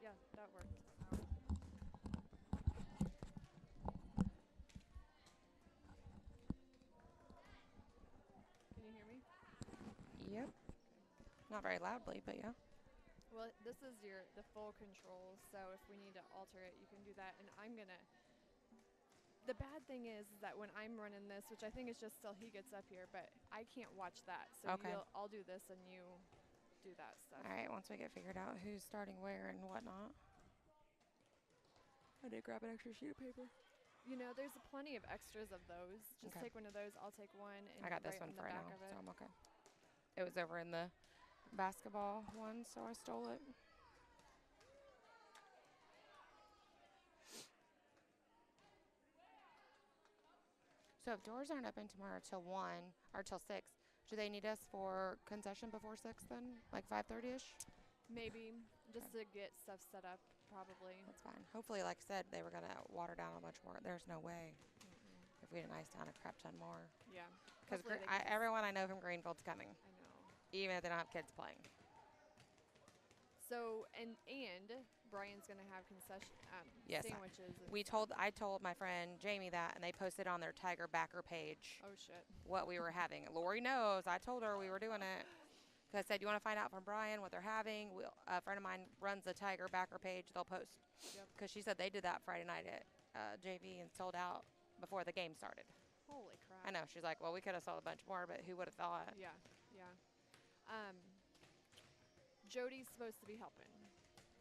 yeah, that worked. Can you hear me? Yep. Not very loudly, but yeah. Well, this is the full control, so if we need to alter it, you can do that. And I'm gonna. The bad thing is that when I'm running this, which I think is just till he gets up here, but I can't watch that. So Okay. I'll do this and you do that stuff. All right, once we get figured out who's starting where and whatnot. I did grab an extra sheet of paper. You know, there's plenty of extras of those. Just Okay. take one of those. I'll take one. And I got this right one in the for right back now, of it. so I'm okay. It was over in the basketball one, so I stole it. So if doors aren't open tomorrow till 1 or till 6, do they need us for concession before 6 then? Like 5:30ish? Maybe just to get stuff set up, probably. That's fine. Hopefully, like I said, they were going to water down a bunch more. There's no way if we didn't ice down a crap ton more. Yeah. Because Hopefully everyone I know from Greenfield's coming, I know. even if they don't have kids playing. So and Brian's gonna have concession Yes, sandwiches. I told my friend Jamie that, and they posted on their Tiger backer page Oh shit. what we were having. Lori knows. I told her we were doing it. Because I said, you want to find out from Brian what they're having? A friend of mine runs the Tiger backer page. They'll post. Because she said they did that Friday night at JV and sold out before the game started. Holy crap. I know. She's like, well, we could have sold a bunch more, but who would have thought? Yeah, yeah. Jody's supposed to be helping.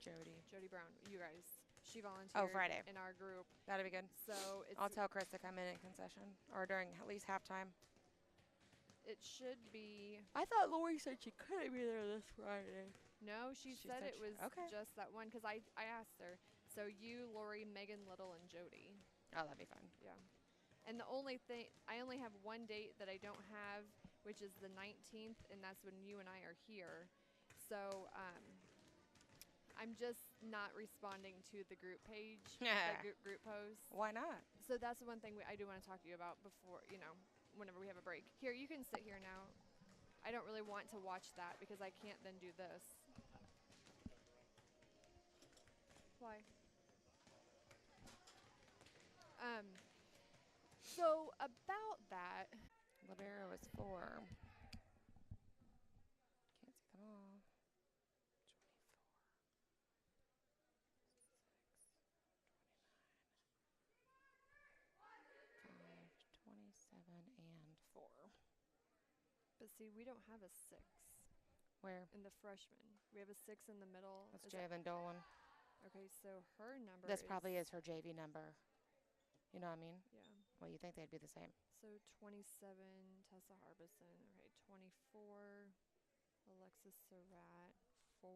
Jody Brown, you guys. She volunteered. Oh, Friday. In our group. That'd be good. So I'll tell Chris to come in concession or during at least halftime. It should be. I thought Lori said she couldn't be there this Friday. No, she said it was just that one because I asked her. So you, Lori, Megan Little, and Jody. Oh, that'd be fun. Yeah. And the only thing, I only have one date that I don't have, which is the 19th, and that's when you and I are here. So I'm just not responding to the group page, the group post. Why not? So that's the one thing I do want to talk to you about before, whenever we have a break. Here, you can sit here now. I don't really want to watch that because I can't then do this. Why? So about that. Libera was 4. Can't see them all. 24, 5, 27, and 4. But see, we don't have a 6. Where? In the freshman. We have a 6 in the middle. That's Javen Dolan. Okay, so her number This probably is her JV number. You know what I mean? Yeah. Well, you think they'd be the same. So 27, Tessa Harbison. Okay, 24, Alexis Surratt. 4.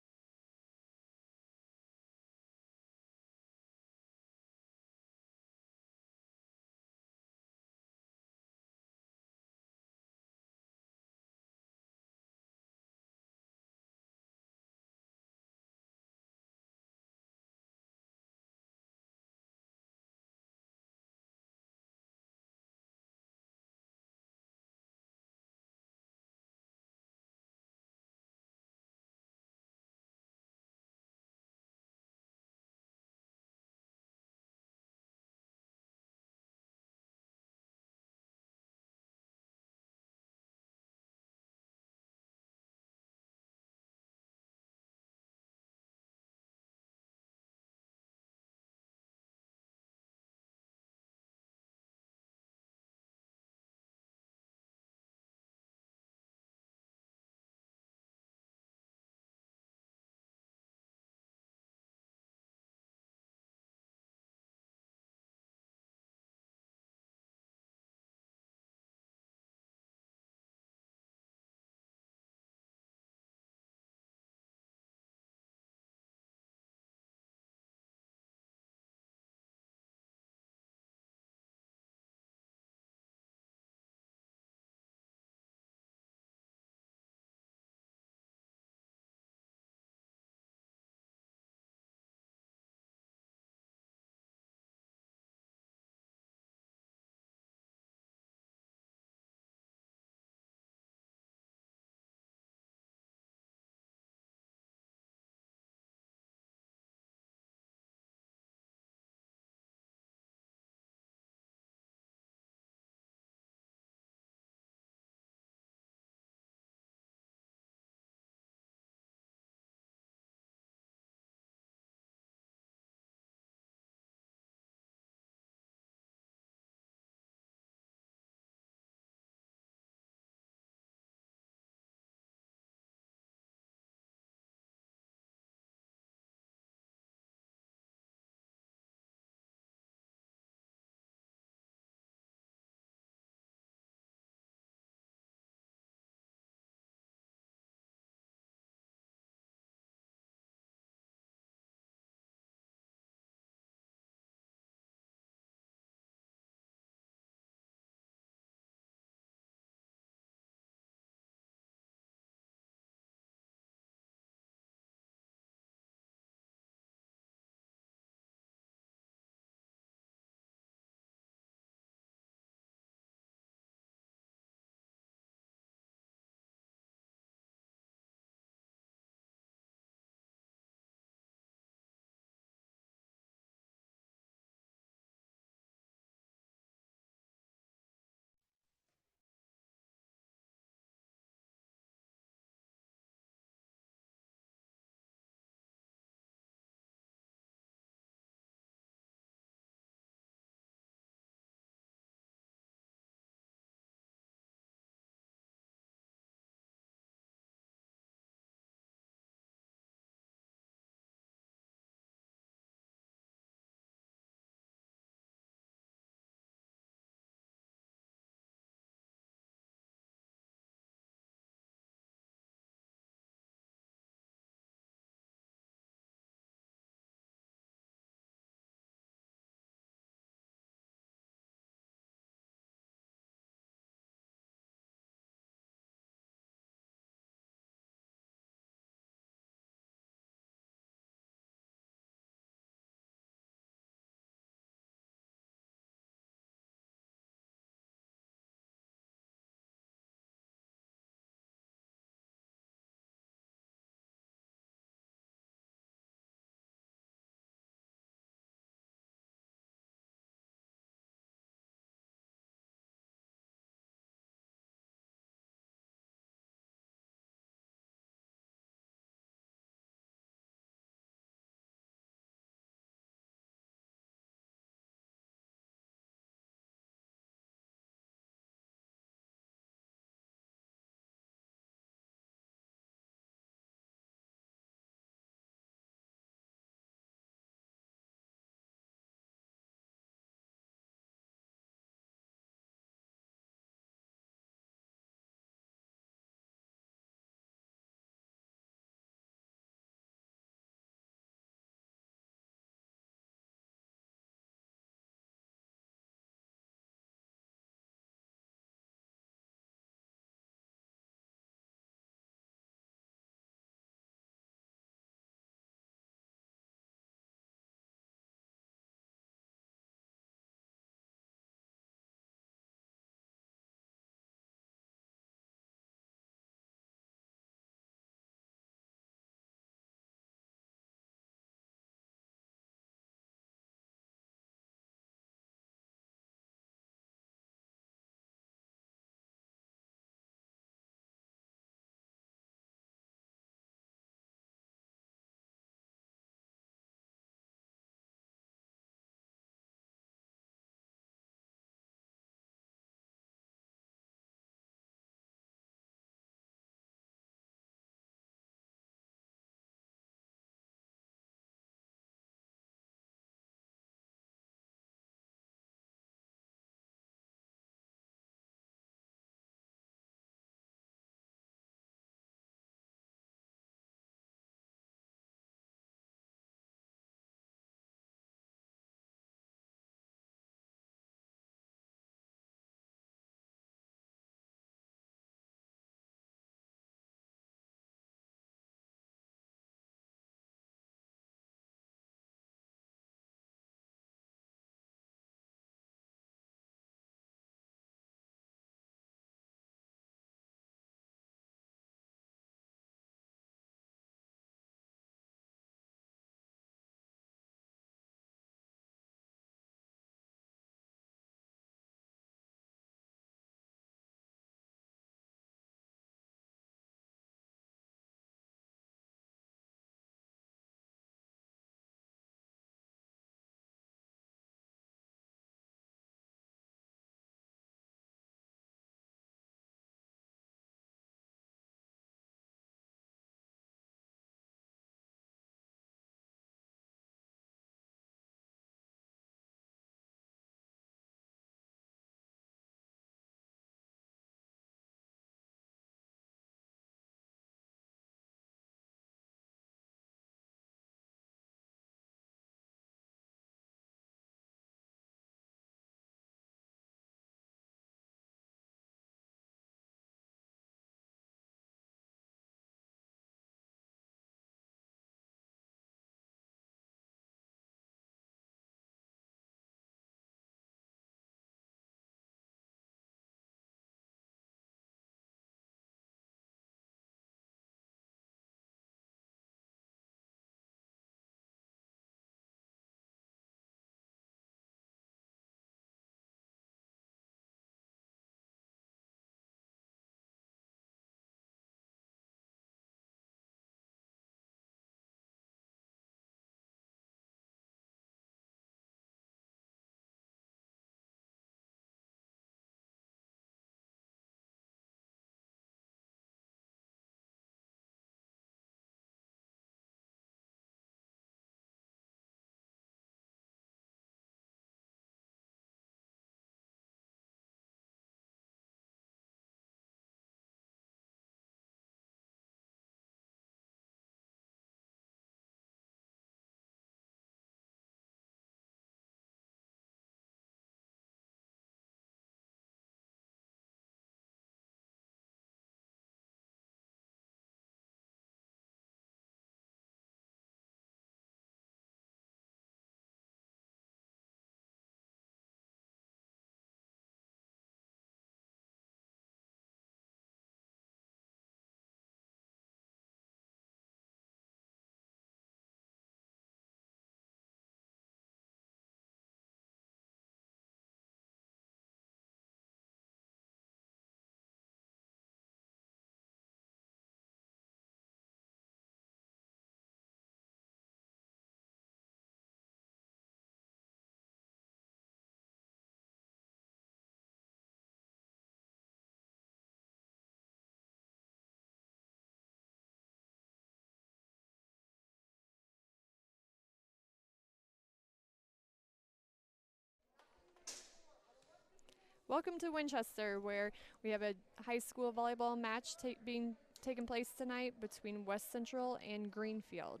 Welcome to Winchester, where we have a high school volleyball match being taken place tonight between West Central and Greenfield.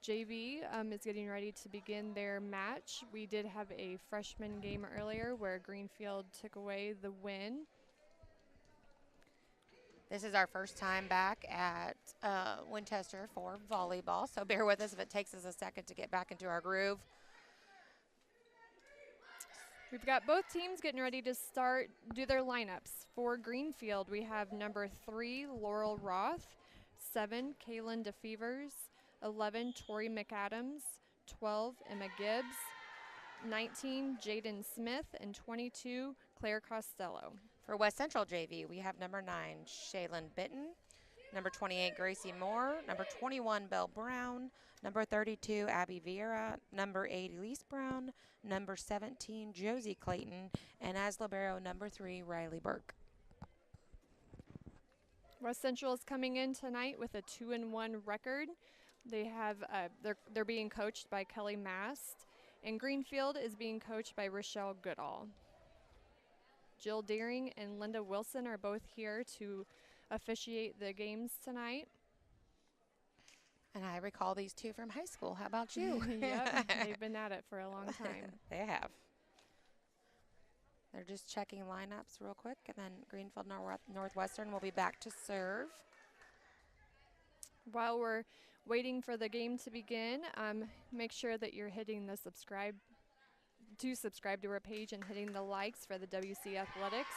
JV is getting ready to begin their match. We did have a freshman game earlier where Greenfield took away the win. This is our first time back at Winchester for volleyball, so bear with us if it takes us a second to get back into our groove. We've got both teams getting ready to do their lineups. For Greenfield, we have number 3, Laurel Roth, 7, Kaylin DeFevers, 11, Tori McAdams, 12, Emma Gibbs, 19, Jaden Smith, and 22, Claire Costello. For West Central JV, we have number 9, Shaylin Bitten, number 28, Gracie Moore, number 21, Belle Brown, number 32, Abby Vieira, number 8, Elise Brown, number 17, Josie Clayton, and as libero, number 3, Riley Burke. West Central is coming in tonight with a 2-1 record. They have they're being coached by Kelly Mast, and Greenfield is being coached by Rochelle Goodall. Jill Deering and Linda Wilson are both here to officiate the games tonight. And I recall these two from high school. How about you? Yep, they've been at it for a long time. They have. They're just checking lineups real quick, and then Greenfield Northwestern will be back to serve. While we're waiting for the game to begin, make sure that you're hitting the subscribe to our page and hitting the likes for the WC Athletics.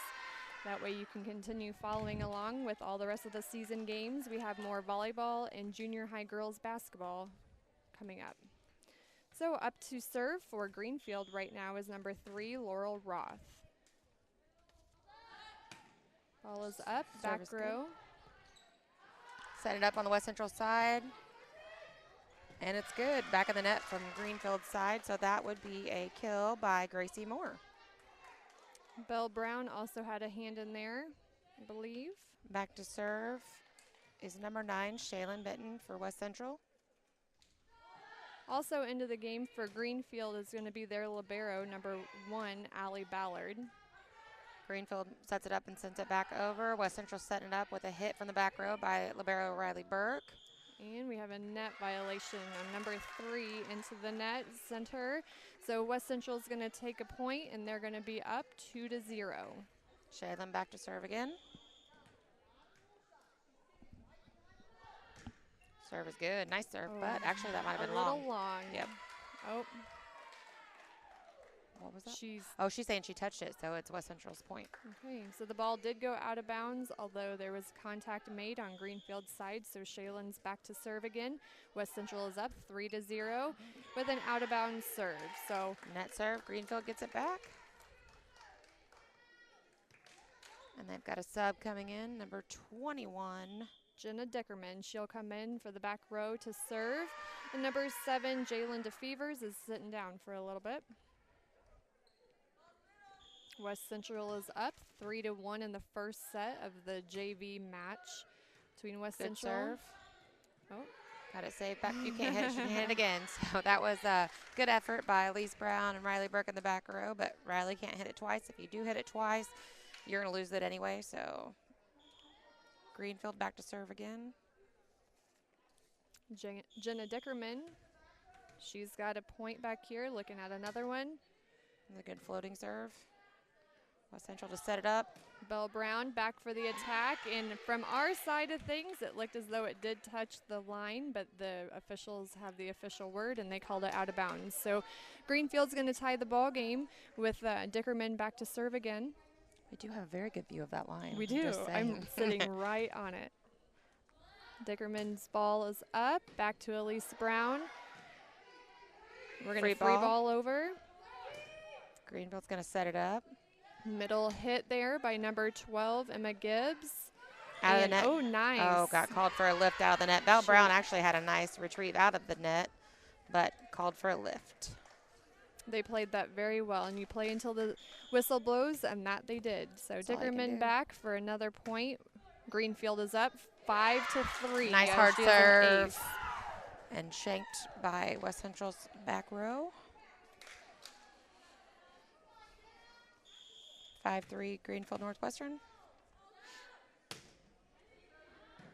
That way you can continue following along with all the rest of the season games. We have more volleyball and junior high girls basketball coming up. So up to serve for Greenfield right now is number 3, Laurel Roth. Ball is up, back row. Set it up on the West Central side. And it's good. Back of the net from Greenfield's side, so that would be a kill by Gracie Moore. Belle Brown also had a hand in there, I believe. Back to serve is number 9, Shaylin Benton for West Central. Also into the game for Greenfield is going to be their libero, number 1, Allie Ballard. Greenfield sets it up and sends it back over. West Central setting it up with a hit from the back row by libero Riley Burke. And we have a net violation on number 3 into the net center. So West Central is going to take a point, and they're going to be up 2-0. Shaylin back to serve again. Serve is good. Nice serve, but actually that might have been long. A little long. Yep. Oh. What was that? She's saying she touched it, so it's West Central's point. Okay, so the ball did go out of bounds, although there was contact made on Greenfield's side, so Shaylin's back to serve again. West Central is up 3-0 with an out of bounds serve. So net serve, Greenfield gets it back. And they've got a sub coming in, number 21. Jenna Dickerman, she'll come in for the back row to serve. And number 7, Jalen DeFevers, is sitting down for a little bit. West Central is up 3-1 in the first set of the JV match between West Good Central. Serve. Oh, got it saved back. You can't hit it. You can hit it again. So that was a good effort by Elise Brown and Riley Burke in the back row, but Riley can't hit it twice. If you do hit it twice, you're going to lose it anyway. So Greenfield back to serve again. Jenna Dickerman, she's got a point back here, looking at another one. And a good floating serve. West Central to set it up. Belle Brown back for the attack, and from our side of things, it looked as though it did touch the line, but the officials have the official word, and they called it out of bounds. So Greenfield's going to tie the ball game with Dickerman back to serve again. We do have a very good view of that line. We do. I'm sitting right on it. Dickerman's ball is up, back to Elise Brown. We're going to free ball over. Greenfield's going to set it up. Middle hit there by number 12, Emma Gibbs. Out of the net. Oh, nice. Oh, got called for a lift out of the net. Belle Brown actually had a nice retrieve out of the net, but called for a lift. They played that very well, and you play until the whistle blows, and that they did. So Dickerman back for another point. Greenfield is up 5-3. Nice hard serve. And shanked by West Central's back row. 5-3 Greenfield Northwestern.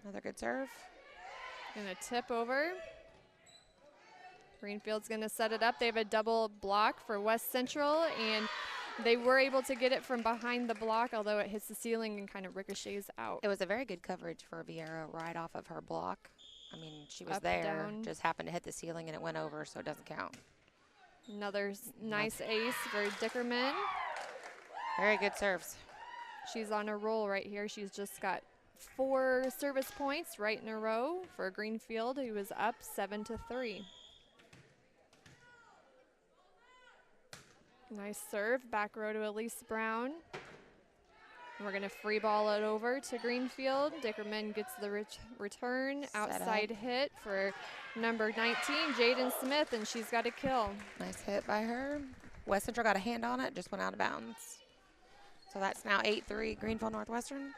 Another good serve. And a tip over. Greenfield's going to set it up. They have a double block for West Central, and they were able to get it from behind the block, although it hits the ceiling and kind of ricochets out. It was a very good coverage for Vieira right off of her block. I mean, she was Up, there, down. just happened to hit the ceiling, and it went over, so it doesn't count. Another nice ace for Dickerman. Very good serves. She's on a roll right here. She's just got 4 service points right in a row for Greenfield, who was up 7-3. Nice serve, back row to Elise Brown. We're going to free ball it over to Greenfield. Dickerman gets the return. Outside hit for number 19, Jaden Smith, and she's got a kill. Nice hit by her. West Central got a hand on it, just went out of bounds. So that's now 8-3 Greenfield Northwestern.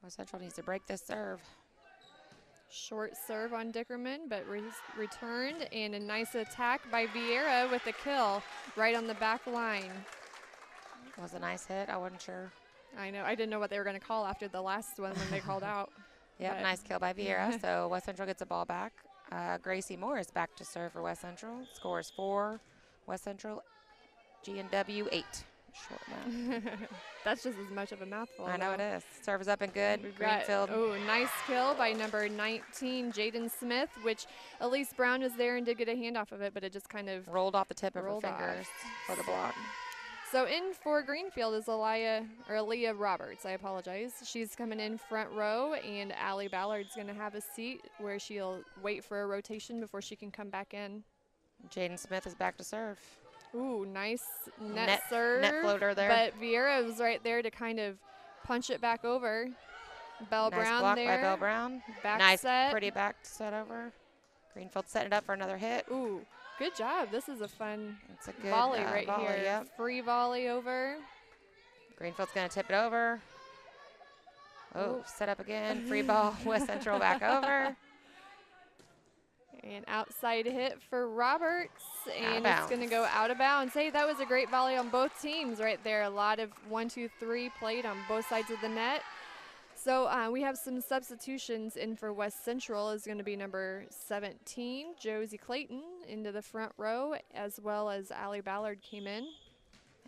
West Central needs to break this serve. Short serve on Dickerman, but returned, and a nice attack by Vieira with a kill right on the back line. It was a nice hit. I wasn't sure. I know. I didn't know what they were going to call after the last one when they called out. Yep, nice kill by Vieira. So West Central gets the ball back. Gracie Moore is back to serve for West Central. Scores 4. West Central, G&W 8. Short mouth. That's just as much of a mouthful. I know it is. Serve is up and good. Greenfield. Oh, nice kill by number 19, Jaden Smith, which Elise Brown was there and did get a hand off of it, but it just kind of rolled off the tip of her rolled fingers for the block. So in for Greenfield is Aaliyah Roberts. I apologize. She's coming in front row, and Allie Ballard's going to have a seat where she'll wait for a rotation before she can come back in. Jaden Smith is back to serve. Ooh, nice net serve. Net floater there. But Vieira was right there to kind of punch it back over. Belle nice Brown block there. by Belle Brown. Back nice, set. pretty back set over. Greenfield setting it up for another hit. Ooh, good job. This is a fun it's a good volley right volley, here. Yep. Free volley over. Greenfield's going to tip it over. Oh, set up again. Free ball. West Central back over. And outside hit for Roberts, and it's going to go out of bounds. Hey, that was a great volley on both teams right there. A lot of 1, 2, 3 played on both sides of the net. So we have some substitutions in for West Central. Is going to be number 17, Josie Clayton, into the front row, as well as Allie Ballard came in.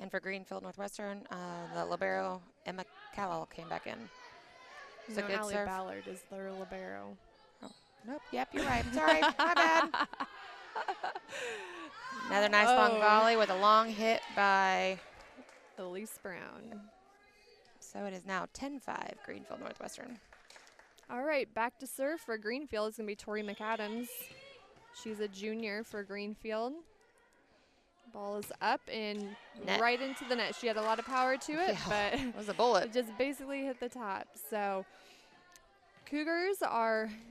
And for Greenfield Northwestern, the libero Emma Callell came back in. It's No, a good Allie serve. Ballard is their libero. Nope, yep, you're right. Sorry, my bad. Another nice long volley with a long hit by Elise Brown. So it is now 10-5 Greenfield Northwestern. All right, back to serve for Greenfield is going to be Tori McAdams. She's a junior for Greenfield. Ball is up and right into the net. She had a lot of power to it, but it was a bullet. It just basically hit the top. So Cougars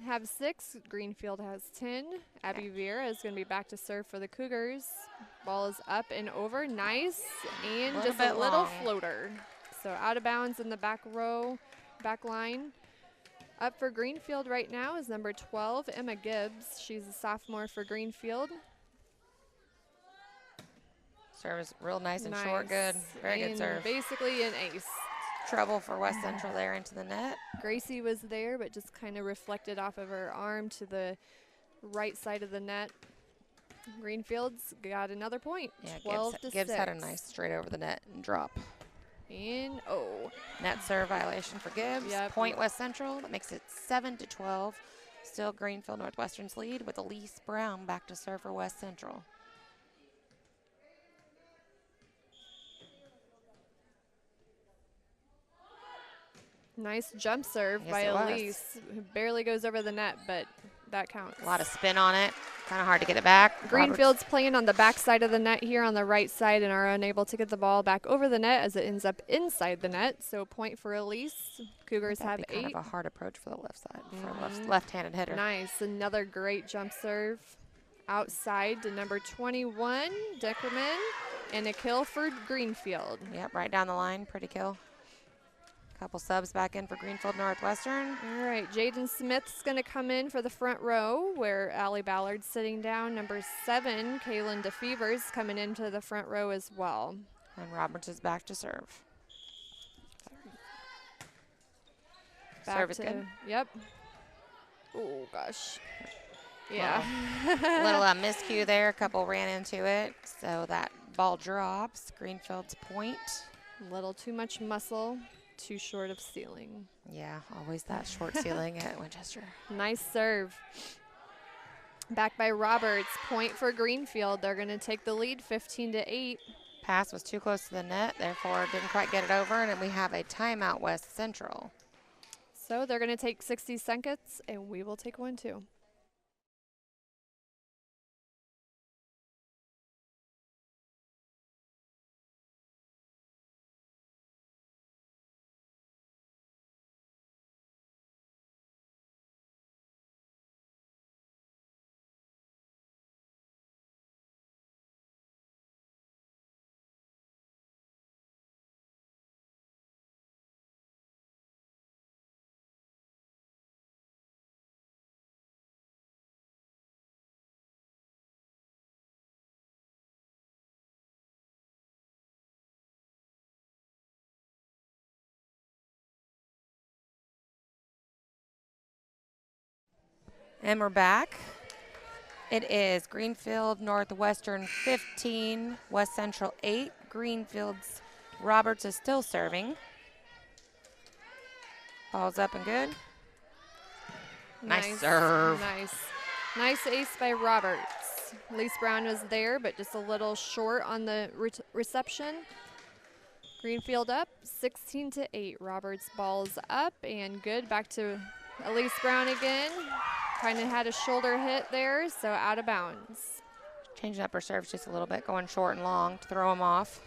have 6. Greenfield has 10. Abby Vieira is going to be back to serve for the Cougars. Ball is up and over. Nice. And just a little floater. So out of bounds in the back row, back line. Up for Greenfield right now is number 12, Emma Gibbs. She's a sophomore for Greenfield. Serve is real nice and short, good. Very good serve. Basically an ace. Trouble for West Central there into the net. Gracie was there, but just kind of reflected off of her arm to the right side of the net. Greenfield's got another point, 12 to 6. Gibbs had a nice straight over the net and drop. And, net serve violation for Gibbs. Yep. Point West Central. That makes it 7-12. Still Greenfield Northwestern's lead with Elise Brown back to serve for West Central. Nice jump serve by Elise, who barely goes over the net, but that counts. A lot of spin on it. Kind of hard to get it back. Greenfield's playing on the back side of the net here on the right side and are unable to get the ball back over the net as it ends up inside the net. So point for Elise. Cougars have 8. Kind of a hard approach for the left side, for a left-handed hitter. Nice. Another great jump serve outside to number 21, Deckerman, and a kill for Greenfield. Yep, right down the line. Pretty kill. Couple subs back in for Greenfield Northwestern. All right, Jaden Smith's going to come in for the front row where Allie Ballard's sitting down. Number 7, Kaylin DeFevers coming into the front row as well. And Roberts is back to serve. Serve is good. Yep. Oh, gosh. Yeah. Little miscue there. A couple ran into it. So that ball drops. Greenfield's point. A little too much muscle, too short of ceiling. Yeah, always that short ceiling at Winchester. Nice serve. Back by Roberts. Point for Greenfield. They're going to take the lead 15-8. Pass was too close to the net, therefore didn't quite get it over, and we have a timeout West Central. So they're going to take 60 seconds, and we will take one too. And we're back. It is Greenfield Northwestern 15, West Central 8. Greenfield's Roberts is still serving. Ball's up and good. Nice serve. Nice ace by Roberts. Lise Brown was there, but just a little short on the reception. Greenfield up 16-8. Roberts ball's up and good. Back to Elise Brown again. Kind of had a shoulder hit there, so out of bounds. Changing up her serves just a little bit, going short and long to throw them off.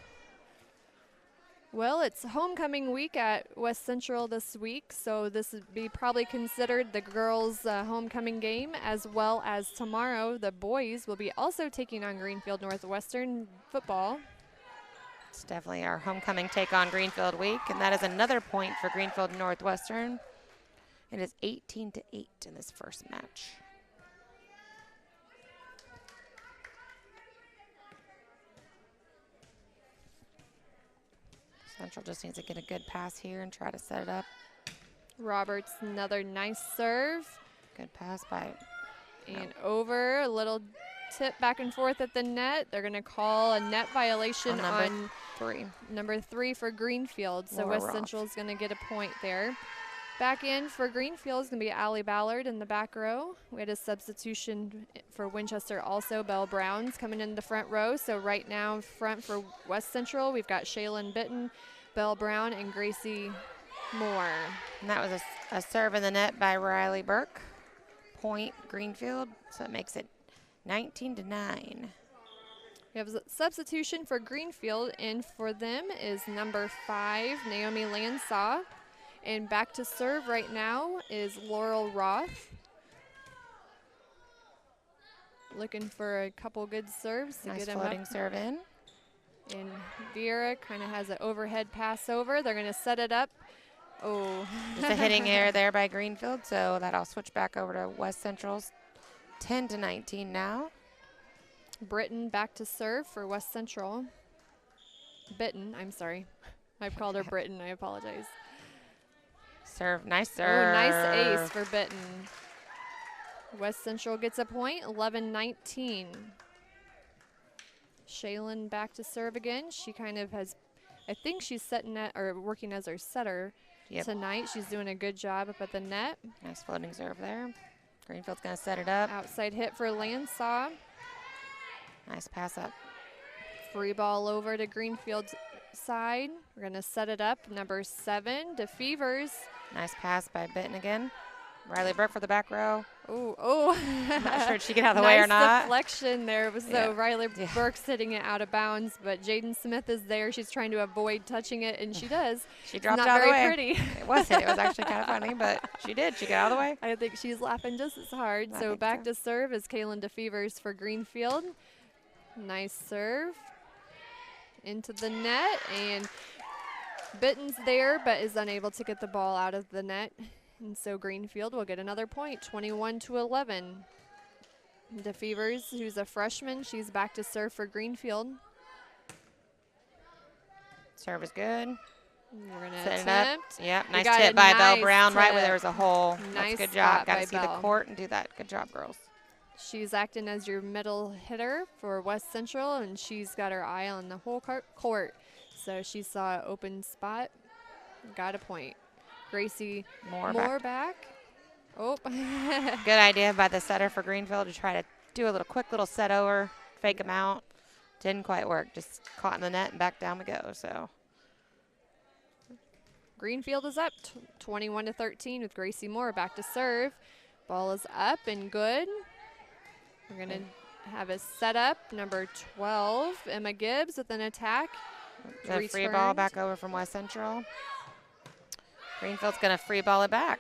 Well, it's homecoming week at West Central this week, so this would be probably considered the girls' homecoming game, as well as tomorrow the boys will be also taking on Greenfield Northwestern football. It's definitely our homecoming take on Greenfield week, and that is another point for Greenfield Northwestern. It is 18-8 in this first match. Central just needs to get a good pass here and try to set it up. Roberts, another nice serve. Good pass by. And over, a little tip back and forth at the net. They're going to call a net violation on number 3 for Greenfield. So West Central is going to get a point there. Back in for Greenfield is going to be Allie Ballard in the back row. We had a substitution for Winchester also. Belle Brown's coming in the front row. So right now front for West Central, we've got Shaylin Bitton, Belle Brown, and Gracie Moore. And that was a serve in the net by Riley Burke. Point Greenfield, so it makes it 19-9. We have a substitution for Greenfield, and for them is number 5, Naomi Landsaw. And back to serve right now is Laurel Roth. Looking for a couple good serves to get him up. Nice floating serve in. And Vera kind of has an overhead pass over. They're going to set it up. Oh. Just a hitting error there by Greenfield, so that'll switch back over to West Central's 10-19 now. Britton back to serve for West Central. Bitten, I'm sorry. I've called her Britton. I apologize. Serve, nice serve. Oh, nice ace for Bitten. West Central gets a point, 11-19. Shaylin back to serve again. She kind of has, I think she's setting net or working as her setter tonight. She's doing a good job up at the net. Nice floating serve there. Greenfield's going to set it up. Outside hit for Landsaw. Nice pass up. Free ball over to Greenfield's side. We're going to set it up. Number 7, DeFevers. Nice pass by Bitten again. Riley Burke for the back row. Oh. I'm not sure if she get out of the way or not. Nice deflection there. So Riley Burke's hitting it out of bounds, but Jaden Smith is there. She's trying to avoid touching it, and she does. She dropped it out of the way. Not very pretty. It wasn't. It was actually kind of funny, but she did. She got out of the way. I think she's laughing just as hard. So back to serve is Kaylin DeFevers for Greenfield. Nice serve. Into the net, and Bitten's there, but is unable to get the ball out of the net. And so Greenfield will get another point, 21-11. DeFevers, who's a freshman, she's back to serve for Greenfield. Serve is good. We're going to Set it up. attempt. Yep, We nice got a tip by Belle nice Brown right where tip. there was a hole. Nice That's a good job. spot Got by to see Belle. the court and do that. Good job, girls. She's acting as your middle hitter for West Central, and she's got her eye on the whole court. So she saw an open spot, got a point. Gracie Moore back. Oh. Good idea by the setter for Greenfield to try to do a little quick set over, fake them out. Didn't quite work. Just caught in the net and back down we go. So Greenfield is up 21-13 with Gracie Moore back to serve. Ball is up and good. We're going to have a setup. Number 12, Emma Gibbs with an attack. the free ball back over from West Central. Greenfield's going to free ball it back.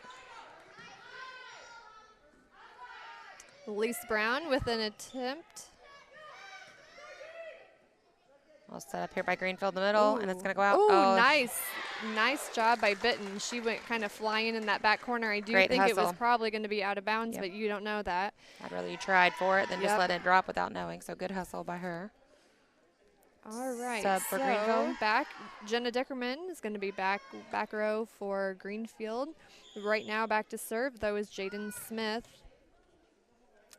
Elise Brown with an attempt. All set up here by Greenfield in the middle, and it's going to go out. Ooh, oh, nice job by Bitten. She went kind of flying in that back corner. I do think it was probably going to be out of bounds, but you don't know that. I'd rather you tried for it than just let it drop without knowing. So good hustle by her. All right, Sub for Greenfield. Back, Jenna Dickerman is going to be back row for Greenfield. Right now, back to serve, though, is Jaden Smith.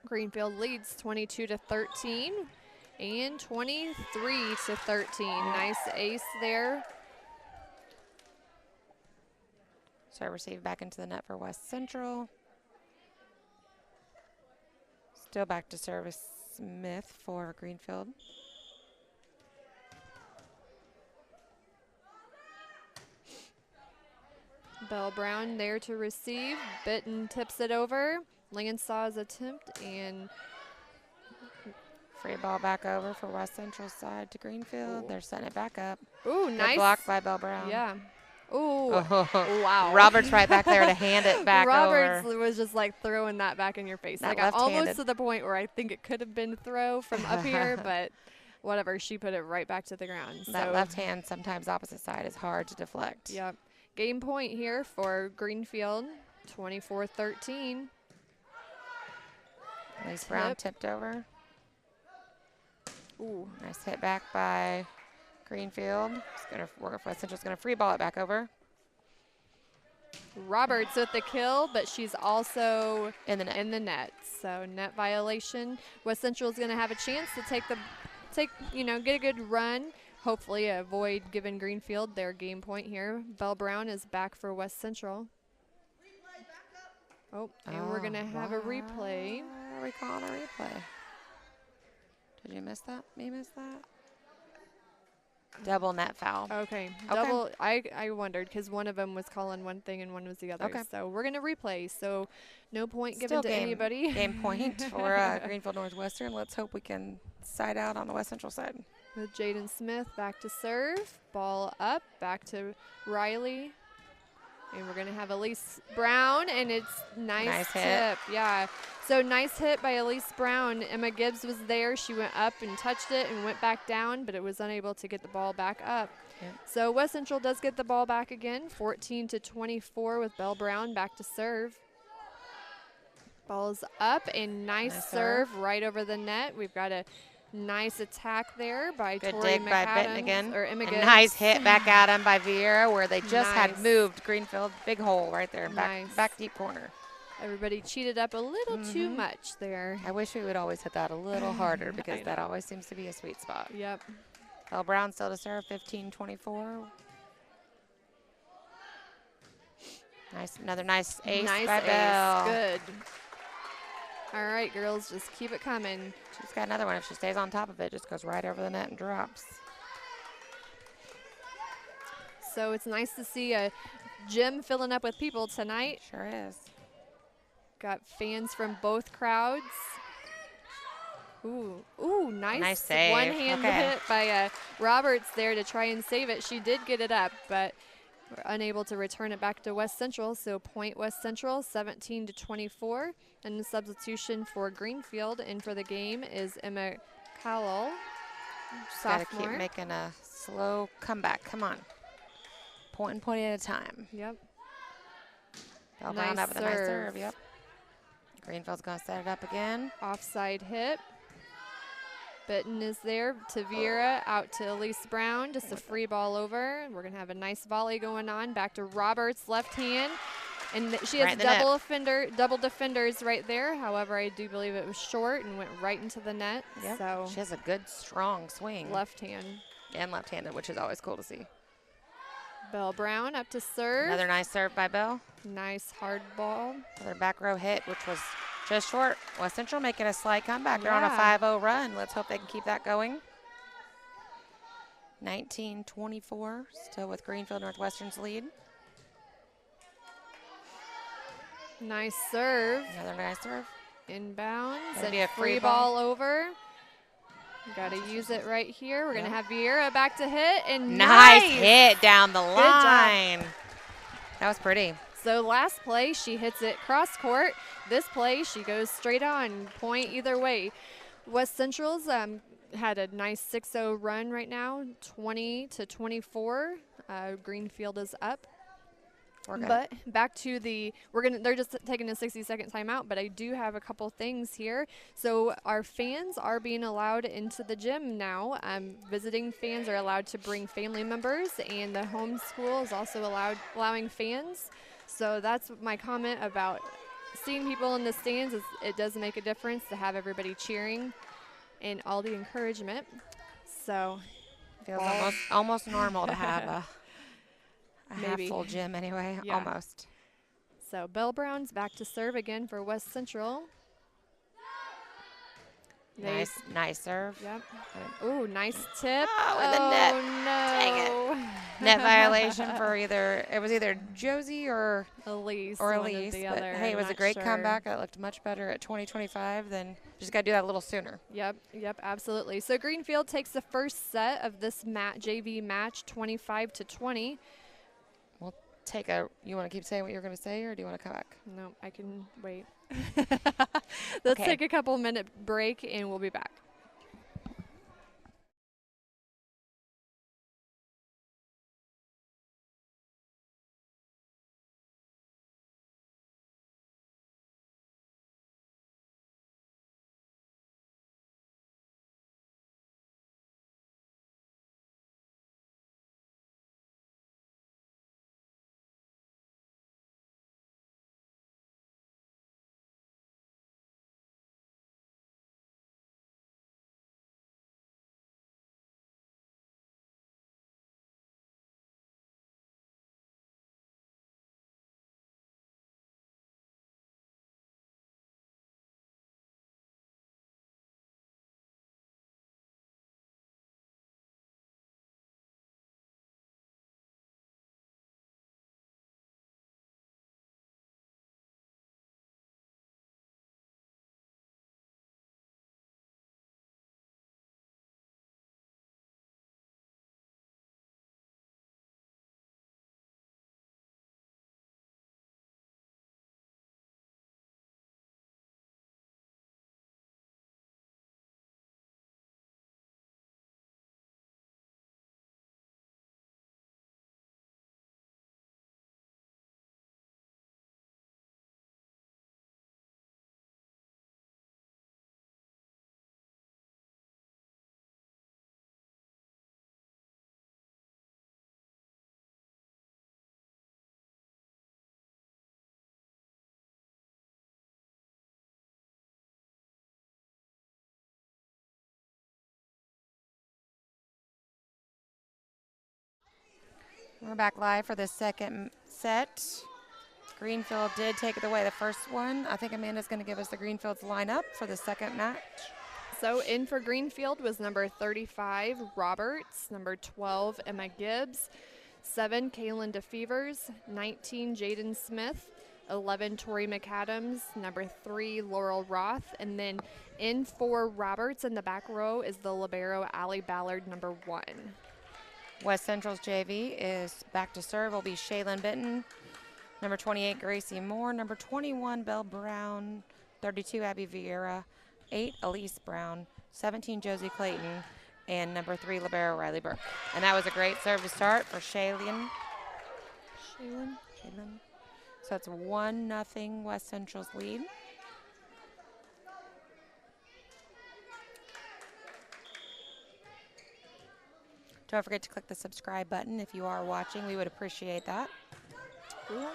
Greenfield leads 22-13 and 23-13. Nice ace there. Serve receive back into the net for West Central. Still back to service Smith for Greenfield. Belle Brown there to receive. Bitten tips it over. Lansaw's attempt and free ball back over for West Central side to Greenfield. They're setting it back up. Ooh, good nice block by Belle Brown. Yeah. Ooh, oh. Wow. Roberts right back there to hand it back Roberts over. was just like throwing that back in your face. That like almost to the point where I think it could have been throw from up here, but whatever. She put it right back to the ground. That left hand, sometimes opposite side, is hard to deflect. Yep. Game point here for Greenfield, 24-13. Elise Brown tipped over. Ooh. Nice hit back by Greenfield. It's going to work. West Central's going to free ball it back over. Roberts with the kill, but she's also in the net. So net violation. West Central is going to have a chance to get a good run. Hopefully avoid giving Greenfield their game point here. Belle Brown is back for West Central. Oh, and we're going to have a replay. Are we calling a replay? Did you miss that? Me miss that? Double net foul. Okay. Double. I wondered because one of them was calling one thing and one was the other. Okay. So we're going to replay. So no point Still given to anybody. Game point for Greenfield Northwestern. Let's hope we can side out on the West Central side. With Jaden Smith back to serve. Ball up. Back to Riley. And we're going to have Elise Brown, and it's nice tip. Hit. Yeah. So nice hit by Elise Brown. Emma Gibbs was there. She went up and touched it and went back down, but it was unable to get the ball back up. Yep. So West Central does get the ball back again, 14-24 with Belle Brown back to serve. Ball's up, and nice serve right over the net. We've got a nice attack there by Good Tori dig by Bitten McAdams, again. or Emma Gibbs. Nice hit back at him by Vieira where they just had moved Greenfield. Big hole right there, back deep corner. Everybody cheated up a little too much there. I wish we would always hit that a little harder because that always seems to be a sweet spot. Yep. Belle Brown still to serve, 15-24. Another nice ace by Belle. Good. All right, girls, just keep it coming. She's got another one. If she stays on top of it, just goes right over the net and drops. So it's nice to see a gym filling up with people tonight. Sure is. Got fans from both crowds. Ooh, nice save. One-hand hit by Roberts there to try and save it. She did get it up, but we're unable to return it back to West Central. So point West Central, 17-24. And the substitution for Greenfield and for the game is Emma Cowell, sophomore. Got to keep making a slow comeback. Come on. point at a time. Yep. Bell Nice Brown up with a nice serve. serve. Yep. Greenfield's going to set it up again. Offside hit. Bitten is there to Vieira, out to Elise Brown, just a free ball over. We're going to have a nice volley going on. Back to Roberts, left hand. And she has double defenders right there. However, I do believe it was short and went right into the net. Yep. So she has a good, strong swing. Left hand. And left-handed, which is always cool to see. Bell Brown up to serve. Another nice serve by Bell. Nice hard ball. Another back row hit, which was just short. West Central making a slight comeback. They're on a 5-0 run. Let's hope they can keep that going. 19-24, still with Greenfield Northwestern's lead. Nice serve. Another nice serve. Inbounds. Gonna And be a free ball over. Got to use it right here. We're going to have Vieira back to hit. And nice hit down the line. That was pretty. So last play, she hits it cross court. This play, she goes straight on, point either way. West Central's had a nice 6-0 run right now, 20-24. Greenfield is up. But back to they're just taking a 60-second timeout, but I do have a couple things here. So our fans are being allowed into the gym now. Visiting fans are allowed to bring family members, and the home school is also allowing fans. So that's my comment about seeing people in the stands. It does make a difference to have everybody cheering and all the encouragement. So feels almost normal to have a half full gym anyway, almost. So Bell Brown's back to serve again for West Central. Nice serve. Yep. Ooh, nice tip. Oh, in the net. No. Dang it. Net violation for either Josie or Elise. But hey, it was a great comeback. It looked much better at 20-25 than just got to do that a little sooner. Yep, absolutely. So Greenfield takes the first set of this JV match, 25-20. You want to keep saying what you're going to say, or do you want to come back? No, I can wait. Let's take a couple-minute break, and we'll be back. We're back live for the second set. Greenfield did take it away the first one. I think Amanda's going to give us the Greenfield's lineup for the second match. So in for Greenfield was number 35, Roberts, number 12, Emma Gibbs, 7, Kaylin DeFevers, 19, Jaden Smith, 11, Tori McAdams, number 3, Laurel Roth, and then in for Roberts in the back row is the libero, Allie Ballard, number 1. West Central's JV is back to serve. Will be Shaylin Benton, number 28, Gracie Moore, number 21, Belle Brown, 32, Abby Vieira, 8, Elise Brown, 17, Josie Clayton, and number 3, libero, Riley Burke. And that was a great serve to start for Shaylin. Shaylin. So it's 1-0 West Central's lead. Don't forget to click the subscribe button if you are watching. We would appreciate that. Ooh.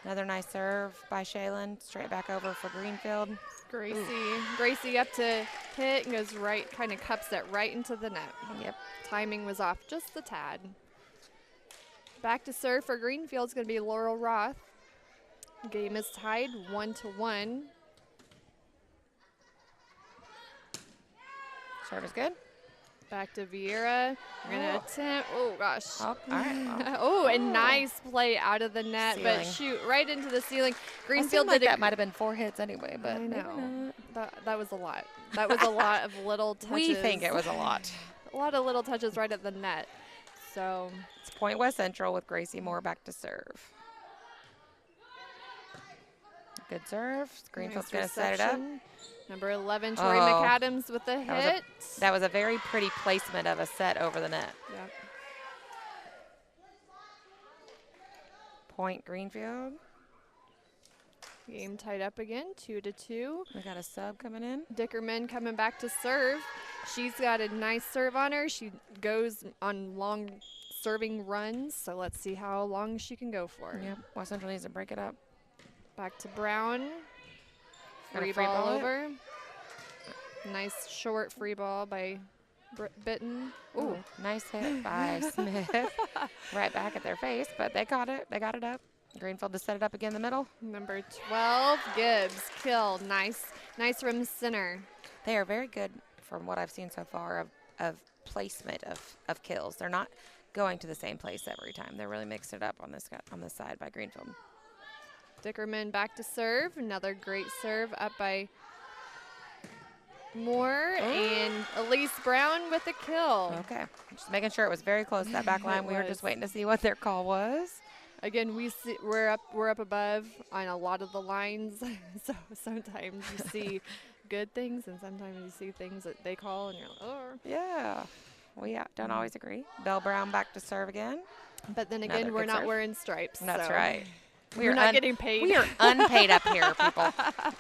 Another nice serve by Shaylin. Straight back over for Greenfield. Gracie up to hit and goes right, kind of cups it right into the net. Yep. Timing was off just a tad. Back to serve for Greenfield is going to be Laurel Roth. Game is tied 1-1. Serve is good. Back to Vieira. We're going to attempt. Oh, gosh. Oh, all right. Oh, a nice play out of the net, Ceiling. but shoot, right into the ceiling. Greenfield Like did that might have been 4 hits anyway, but I maybe know. not. That was a lot. That was a lot of little touches. We think it was a lot. A lot of little touches right at the net. So It's point West Central with Gracie Moore back to serve. Good serve. Greenfield's going to set it up. Number 11, Tori Oh. McAdams with the hit. That was a very pretty placement of a set over the net. Yep. Point Greenfield. Game tied up again, 2-2. We got a sub coming in. Dickerman coming back to serve. She's got a nice serve on her. She goes on long serving runs, so let's see how long she can go for. Yep. West Central needs to break it up. Back to Brown. Gotta Free free ball ball it. over. Nice short free ball by Bitten. Ooh, nice hit by Smith. Right back at their face, but they caught it. They got it up. Greenfield to set it up again in the middle. Number 12, Gibbs. Kill. Nice from center. They are very good from what I've seen so far of placement of kills. They're not going to the same place every time. They're really mixing it up on this side by Greenfield. Dickerman back to serve. Another great serve up by Moore. And Elise Brown with a kill. Okay. Just making sure it was very close to that back line. We were just waiting to see what their call was. Again, we're up above on a lot of the lines. So sometimes you see good things and sometimes you see things that they call and you're like, oh. Yeah. We don't always agree. Belle Brown back to serve again. But then Another again, we're good not serve. wearing stripes. That's so right. We're not getting paid. We are unpaid up here, people.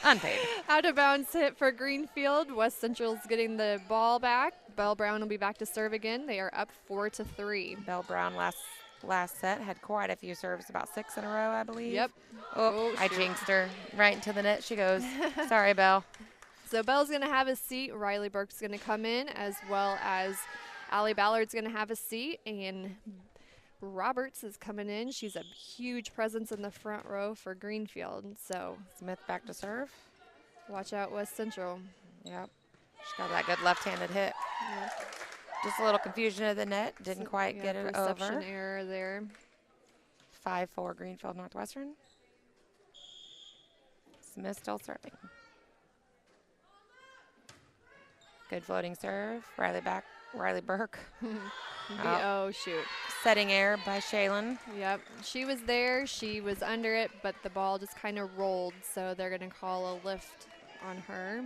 Unpaid. Out of bounds hit for Greenfield. West Central's getting the ball back. Belle Brown will be back to serve again. They are up 4-3. Belle Brown last set had quite a few serves, about 6 in a row, I believe. Yep. Oh, I shoot. jinxed her right into the net. She goes. Sorry, Belle. So Belle's going to have a seat. Riley Burke's going to come in, as well as Allie Ballard's going to have a seat. And Roberts is coming in. She's a huge presence in the front row for Greenfield. So Smith back to serve. watch out, West Central. Yep. She got that good left-handed hit. Yep. Just a little confusion of the net. Didn't quite get it reception over. error there. 5-4 Greenfield Northwestern. Smith still serving. Good floating serve. Riley Burke. Oh, shoot. Setting error by Shaylin. Yep. She was there. She was under it, but the ball just kind of rolled, so they're going to call a lift on her.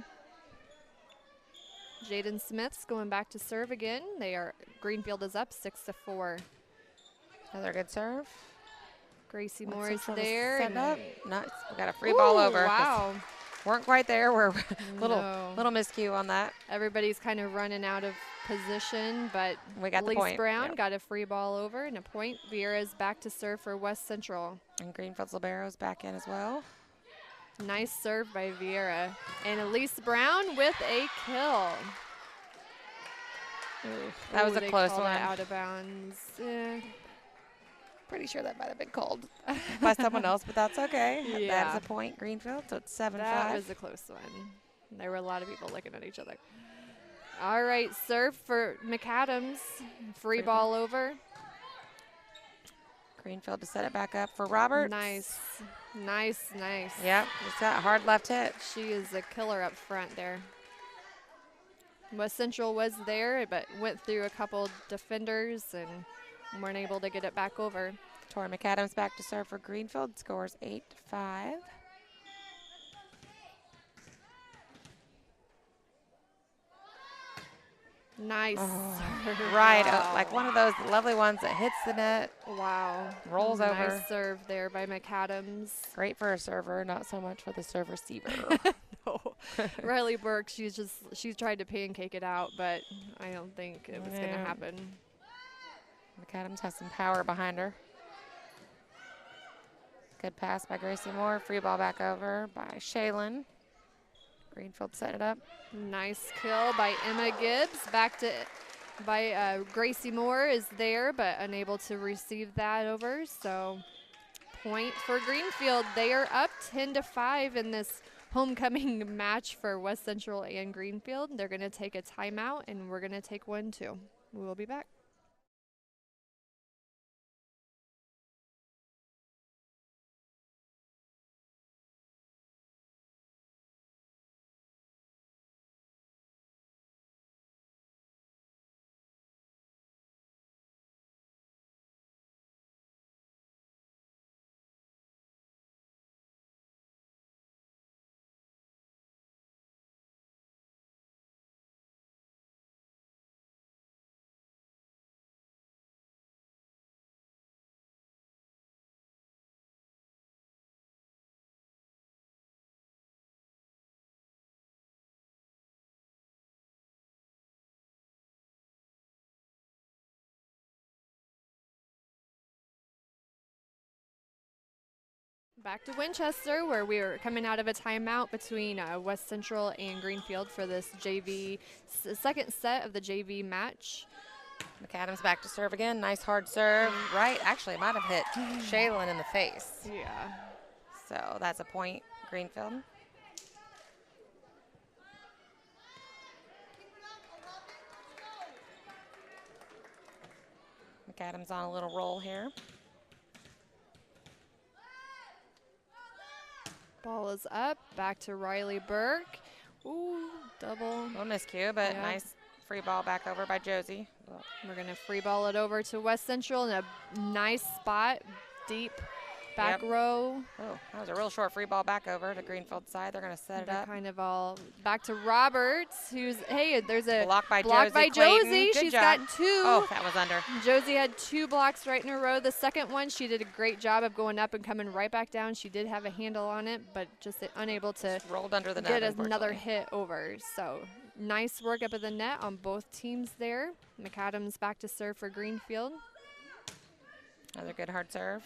Jaden Smith's going back to serve again. Greenfield is up 6-4. Another good serve. Gracie West Moore is Central to there. set and- up. Nice. We got a free ball over. 'cause Wow. Weren't quite there. We're little No. miscue on that. Everybody's kind of running out of position, but We got the Elise point. Brown Yep. got a free ball over and a point. Vieira's back to serve for West Central. And Greenfield's libero's back in as well. Nice serve by Vieira. And Elise Brown with a kill. That was a they close call that one. out of bounds. Pretty sure that might have been called by someone else, but that's okay. Yeah. That's a point, Greenfield. So it's 7-5. That was a close one. There were a lot of people looking at each other. All right, serve for McAdams. Free ball over. Greenfield to set it back up for Robert. Nice. Yep, it's that hard left hit. She is a killer up front there. West Central was there, but went through a couple defenders and weren't able to get it back over. Tori McAdams back to serve for Greenfield. Scores 8-5. Nice. serve. Right, Wow. like one of those lovely ones that hits the net, Wow. rolls nice over. Nice serve there by McAdams. Great for a server, not so much for the serve receiver. No. Riley Burke, she tried to pancake it out, but I don't think it was going to happen. McAdams has some power behind her. Good pass by Gracie Moore. Free ball back over by Shaylin. Greenfield set it up. Nice kill by Emma Gibbs. Back to by Gracie Moore is there, but unable to receive that over. So point for Greenfield. They are up 10-5 in this homecoming match for West Central and Greenfield. They're going to take a timeout, and we're going to take one too. We will be back. Back to Winchester, where we are coming out of a timeout between West Central and Greenfield for this JV, second set of the JV match. McAdams back to serve again. Nice hard serve. Right, actually, it might have hit Shaylin in the face. Yeah. So that's a point, Greenfield. McAdams on a little roll here. Ball is up, back to Riley Burke. Ooh, double. Little miscue, but nice free ball back over by Josie. We're going to free ball it over to West Central in a nice spot, deep back row. Oh, that was a real short free ball back over to Greenfield side. They're going to set it up. Kind of all back to Roberts, who's, hey, there's a block by Josie. She's got two. Oh, that was under. Josie had 2 blocks right in a row. The second one, she did a great job of going up and coming right back down. She did have a handle on it, but just unable to rolled under the net, get another hit over. So nice work up at the net on both teams there. McAdams back to serve for Greenfield. Another good hard serve.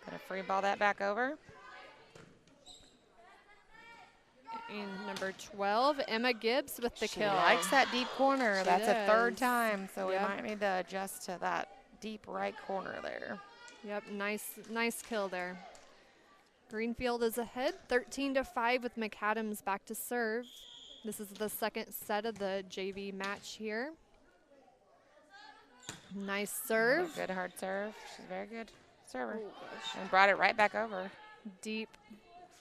Gonna free ball that back over. And number 12, Emma Gibbs with the kill. She likes that deep corner. That's a third time, so yep. we might need to adjust to that deep right corner there. Yep, nice kill there. Greenfield is ahead, 13-5 with McAdams back to serve. This is the second set of the JV match here. Nice serve. Good hard serve. She's very good server. And brought it right back over. Deep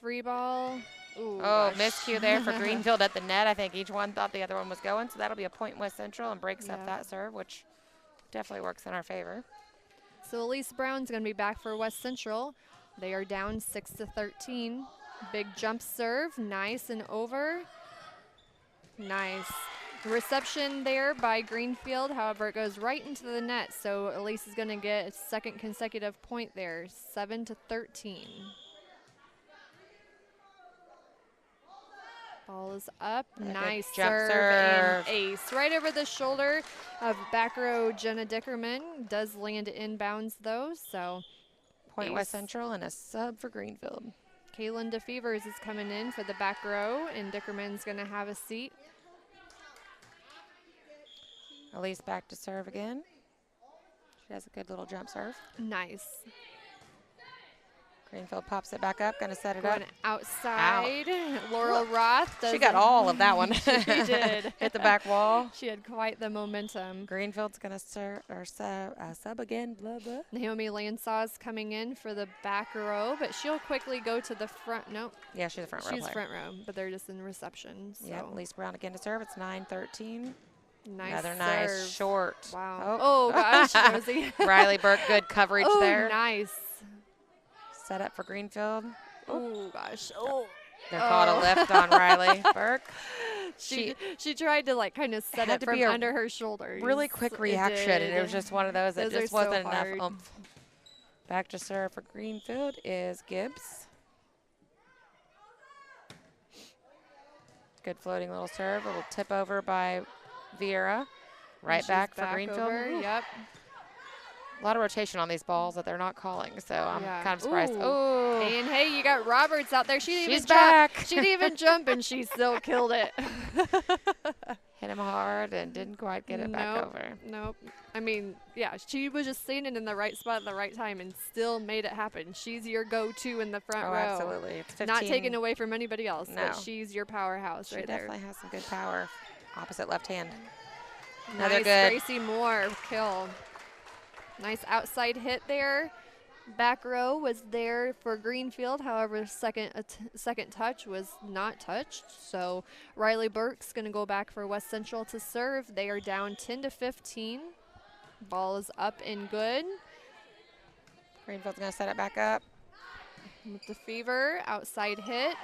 free ball. Ooh, miscue there for Greenfield at the net. I think each one thought the other one was going, so that'll be a point West Central and breaks up that serve, which definitely works in our favor. So Elise Brown's going to be back for West Central. They are down 6-13. Big jump serve, nice and over. Nice. Reception there by Greenfield, however, it goes right into the net, so Elise is going to get a second consecutive point there, 7-13. Ball is up, nice serve and ace. Right over the shoulder of back row Jenna Dickerman. Does land inbounds though, so. Point West Central and a sub for Greenfield. Kaylin DeFevers is coming in for the back row, and Dickerman's going to have a seat. Elise back to serve again. She has a good little jump serve. Nice. Greenfield pops it back up, gonna set it up. Outside. Laurel Roth does. She got all of that one. She did. Hit the back wall. She had quite the momentum. Greenfield's gonna sub again. Blah blah. Naomi Lansaw's coming in for the back row, but she'll quickly go to the front. Nope. Yeah, she's a front row. She's front row, but they're just in reception. So. Yeah, Elise Brown again to serve. It's 9-13. Nice Another serve. nice short. Wow. Oh gosh, Josie. Riley Burke, good coverage there. Nice. Set up for Greenfield. Oh gosh. Oh. They're caught a lift on Riley Burke. she tried to like kind of set had it to from be a under her shoulders. really quick reaction, and it was just one of those that Those just are so wasn't enough hard. oomph. Back to serve for Greenfield is Gibbs. Good floating little serve. A little tip over by Vieira. Right back for Greenfield. Over. Yep. A lot of rotation on these balls that they're not calling, so I'm kind of surprised. Ooh. Oh, And hey, you got Roberts out there. She didn't she's even back. jump. She didn't even jump, and she still killed it. Hit him hard and didn't quite get it back over. Nope. I mean, yeah, she was just standing in the right spot at the right time and still made it happen. She's your go-to in the front row. Absolutely. It's 15. Not taken away from anybody else, No. but she's your powerhouse right there. She definitely has some good power. Opposite left hand. Another Nice, good. Gracie Moore kill. Nice outside hit there. Back row was there for Greenfield. However, second touch was not touched. So Riley Burke's going to go back for West Central to serve. They are down 10-15. Ball is up and good. Greenfield's going to set it back up. With the Fever, outside hit.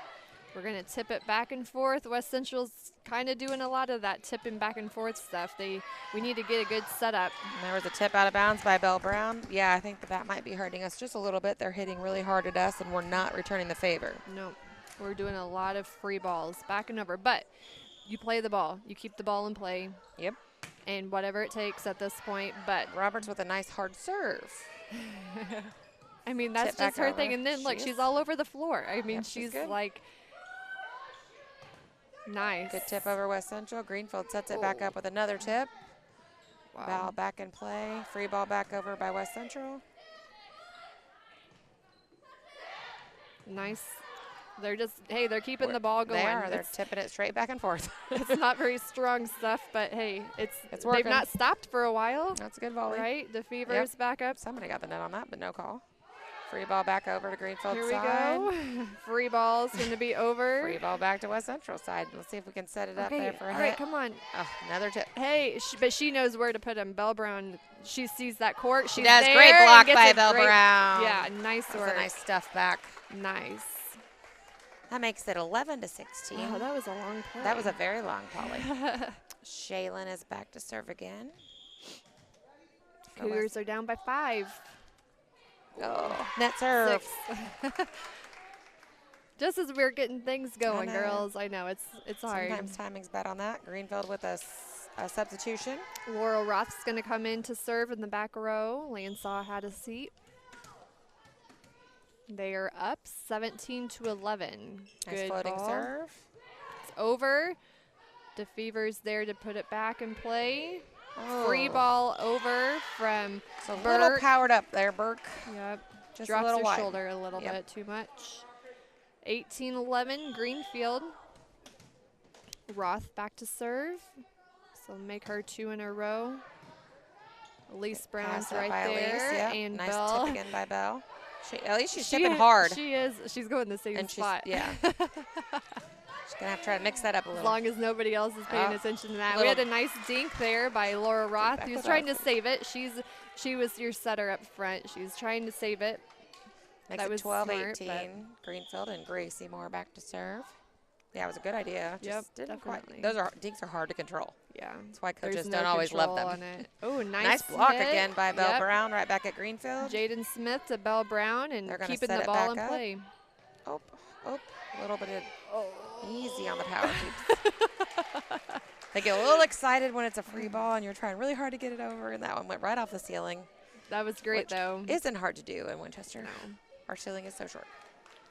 We're going to tip it back and forth. West Central's kind of doing a lot of that tipping back and forth stuff. We need to get a good setup. And there was a tip out of bounds by Belle Brown. Yeah, I think that might be hurting us just a little bit. They're hitting really hard at us, and we're not returning the favor. No, we're doing a lot of free balls back and over. But you play the ball. You keep the ball in play. Yep. And whatever it takes at this point. But Roberts with a nice hard serve. I mean, that's just her thing. And then, look, she's all over the floor. I mean, Yep, she's good. like... Nice. Good tip over West Central. Greenfield sets it back up with another tip. Wow. Ball back in play. Free ball back over by West Central. Nice. They're keeping the ball going. They are. They're tipping it straight back and forth. It's not very strong stuff, but hey, it's working. They've not stopped for a while. That's a good volley. Right? The Fever's back up. Somebody got the net on that, but no call. Free ball back over to Greenfield Here side. we go. Free ball's going to be over. Free ball back to West Central side. Let's see if we can set it up there for a hit. All right, come on. Oh, another tip. Hey, but she knows where to put him. Belle Brown, she sees that court. She's That's there great and block gets by a Belle great- Brown. Yeah, nice That's work. a nice stuff back. Nice. That makes it 11-16. Wow, that was a long play. That was a very long volley. Shaylin is back to serve again. Cougars are down by 5. Oh, net serve. 6. Just as we're getting things going, know. girls. I know, it's hard. Sometimes timing's bad on that. Greenfield with a substitution. Laurel Roth's going to come in to serve in the back row. Lansaw had a seat. They are up 17-11. Nice Good floating ball. serve. It's over. DeFever's there to put it back in play. Oh. Free ball over from So a little Burke. powered up there, Burke. Yep. Just Drops a little her wide. shoulder a little bit too much. 18-11 Greenfield. Roth back to serve. So make her 2 in a row. Elise Brown's Pass up right by there. Elise, yep. And nice Belle. tip again by Belle. At least she's She tipping is- hard. She is. She's going the same And she's- spot. yeah. She's going to have to try to mix that up a As little. long as nobody else is paying Oh. attention to that. We had a nice dink there by Laura Roth, back who's with trying us. to save it. She was your setter up front. She's trying to save it. Makes that it was 12-18. smart, Greenfield and Gracie Moore back to serve. Yeah, it was a good idea. Yep, Just didn't quite. definitely. Dinks are hard to control. Yeah. That's why There's coaches no don't always love control them. on it. Oh, Nice block hit. again by Belle Yep. Brown right back at Greenfield. Jaden Smith to Belle Brown and They're gonna keeping set the it ball back in up. play. Oh, a little bit of Oh. easy on the power keeps. They get a little excited when it's a free ball and you're trying really hard to get it over, and that one went right off the ceiling. That was great, Which though. Isn't hard to do in Winchester. No. Our ceiling is so short.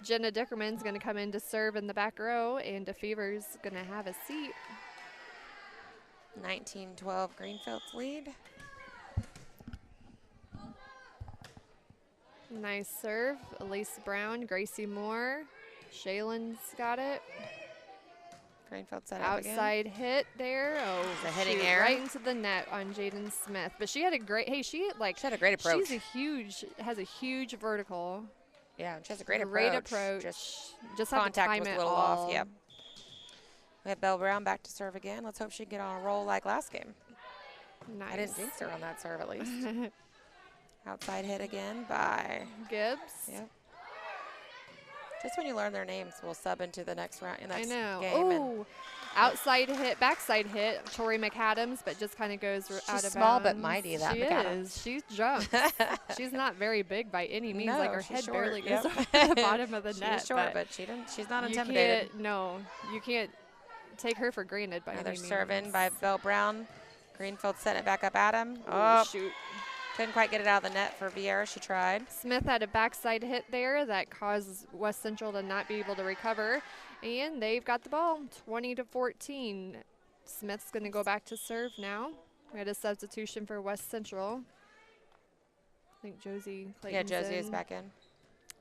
Jenna Dickerman's going to come in to serve in the back row, and DeFever's going to have a seat. 19-12 Greenfield's lead. Nice serve. Elise Brown, Gracie Moore. Shaylin's got it. Greenfield set up again. Outside hit there. Oh, It's a hitting shoot, error. right into the net on Jaden Smith. But she had a great. Hey, she had a great approach. She's has a huge vertical. Yeah, and she has a great Great approach. Just have to Contact time was it a little all. off. Yep. We have Belle Brown back to serve again. Let's hope she can get on a roll like last game. Nice. I didn't jinx her on that serve at least. Outside hit again by Gibbs. Yep. Just when you learn their names, we'll sub into the next round. I know. Game Oh, Outside hit, backside hit, Tori McAdams, but just kind of goes out of She's small but bounds. mighty, that She McAdams. is. She jumps. She's not very big by any means. No, like her she's head short, barely yep. goes over the bottom of the net. She's short, but she's not intimidated. You can't take her for granted by Another any means. serve in by Belle Brown. Greenfield setting it back up at him. Ooh, Oh, shoot. couldn't quite get it out of the net for Vieira. She tried. Smith had a backside hit there that caused West Central to not be able to recover. And they've got the ball, 20-14. Smith's going to go back to serve now. We had a substitution for West Central. I think Josie Clayton's Yeah, Josie in. is back in.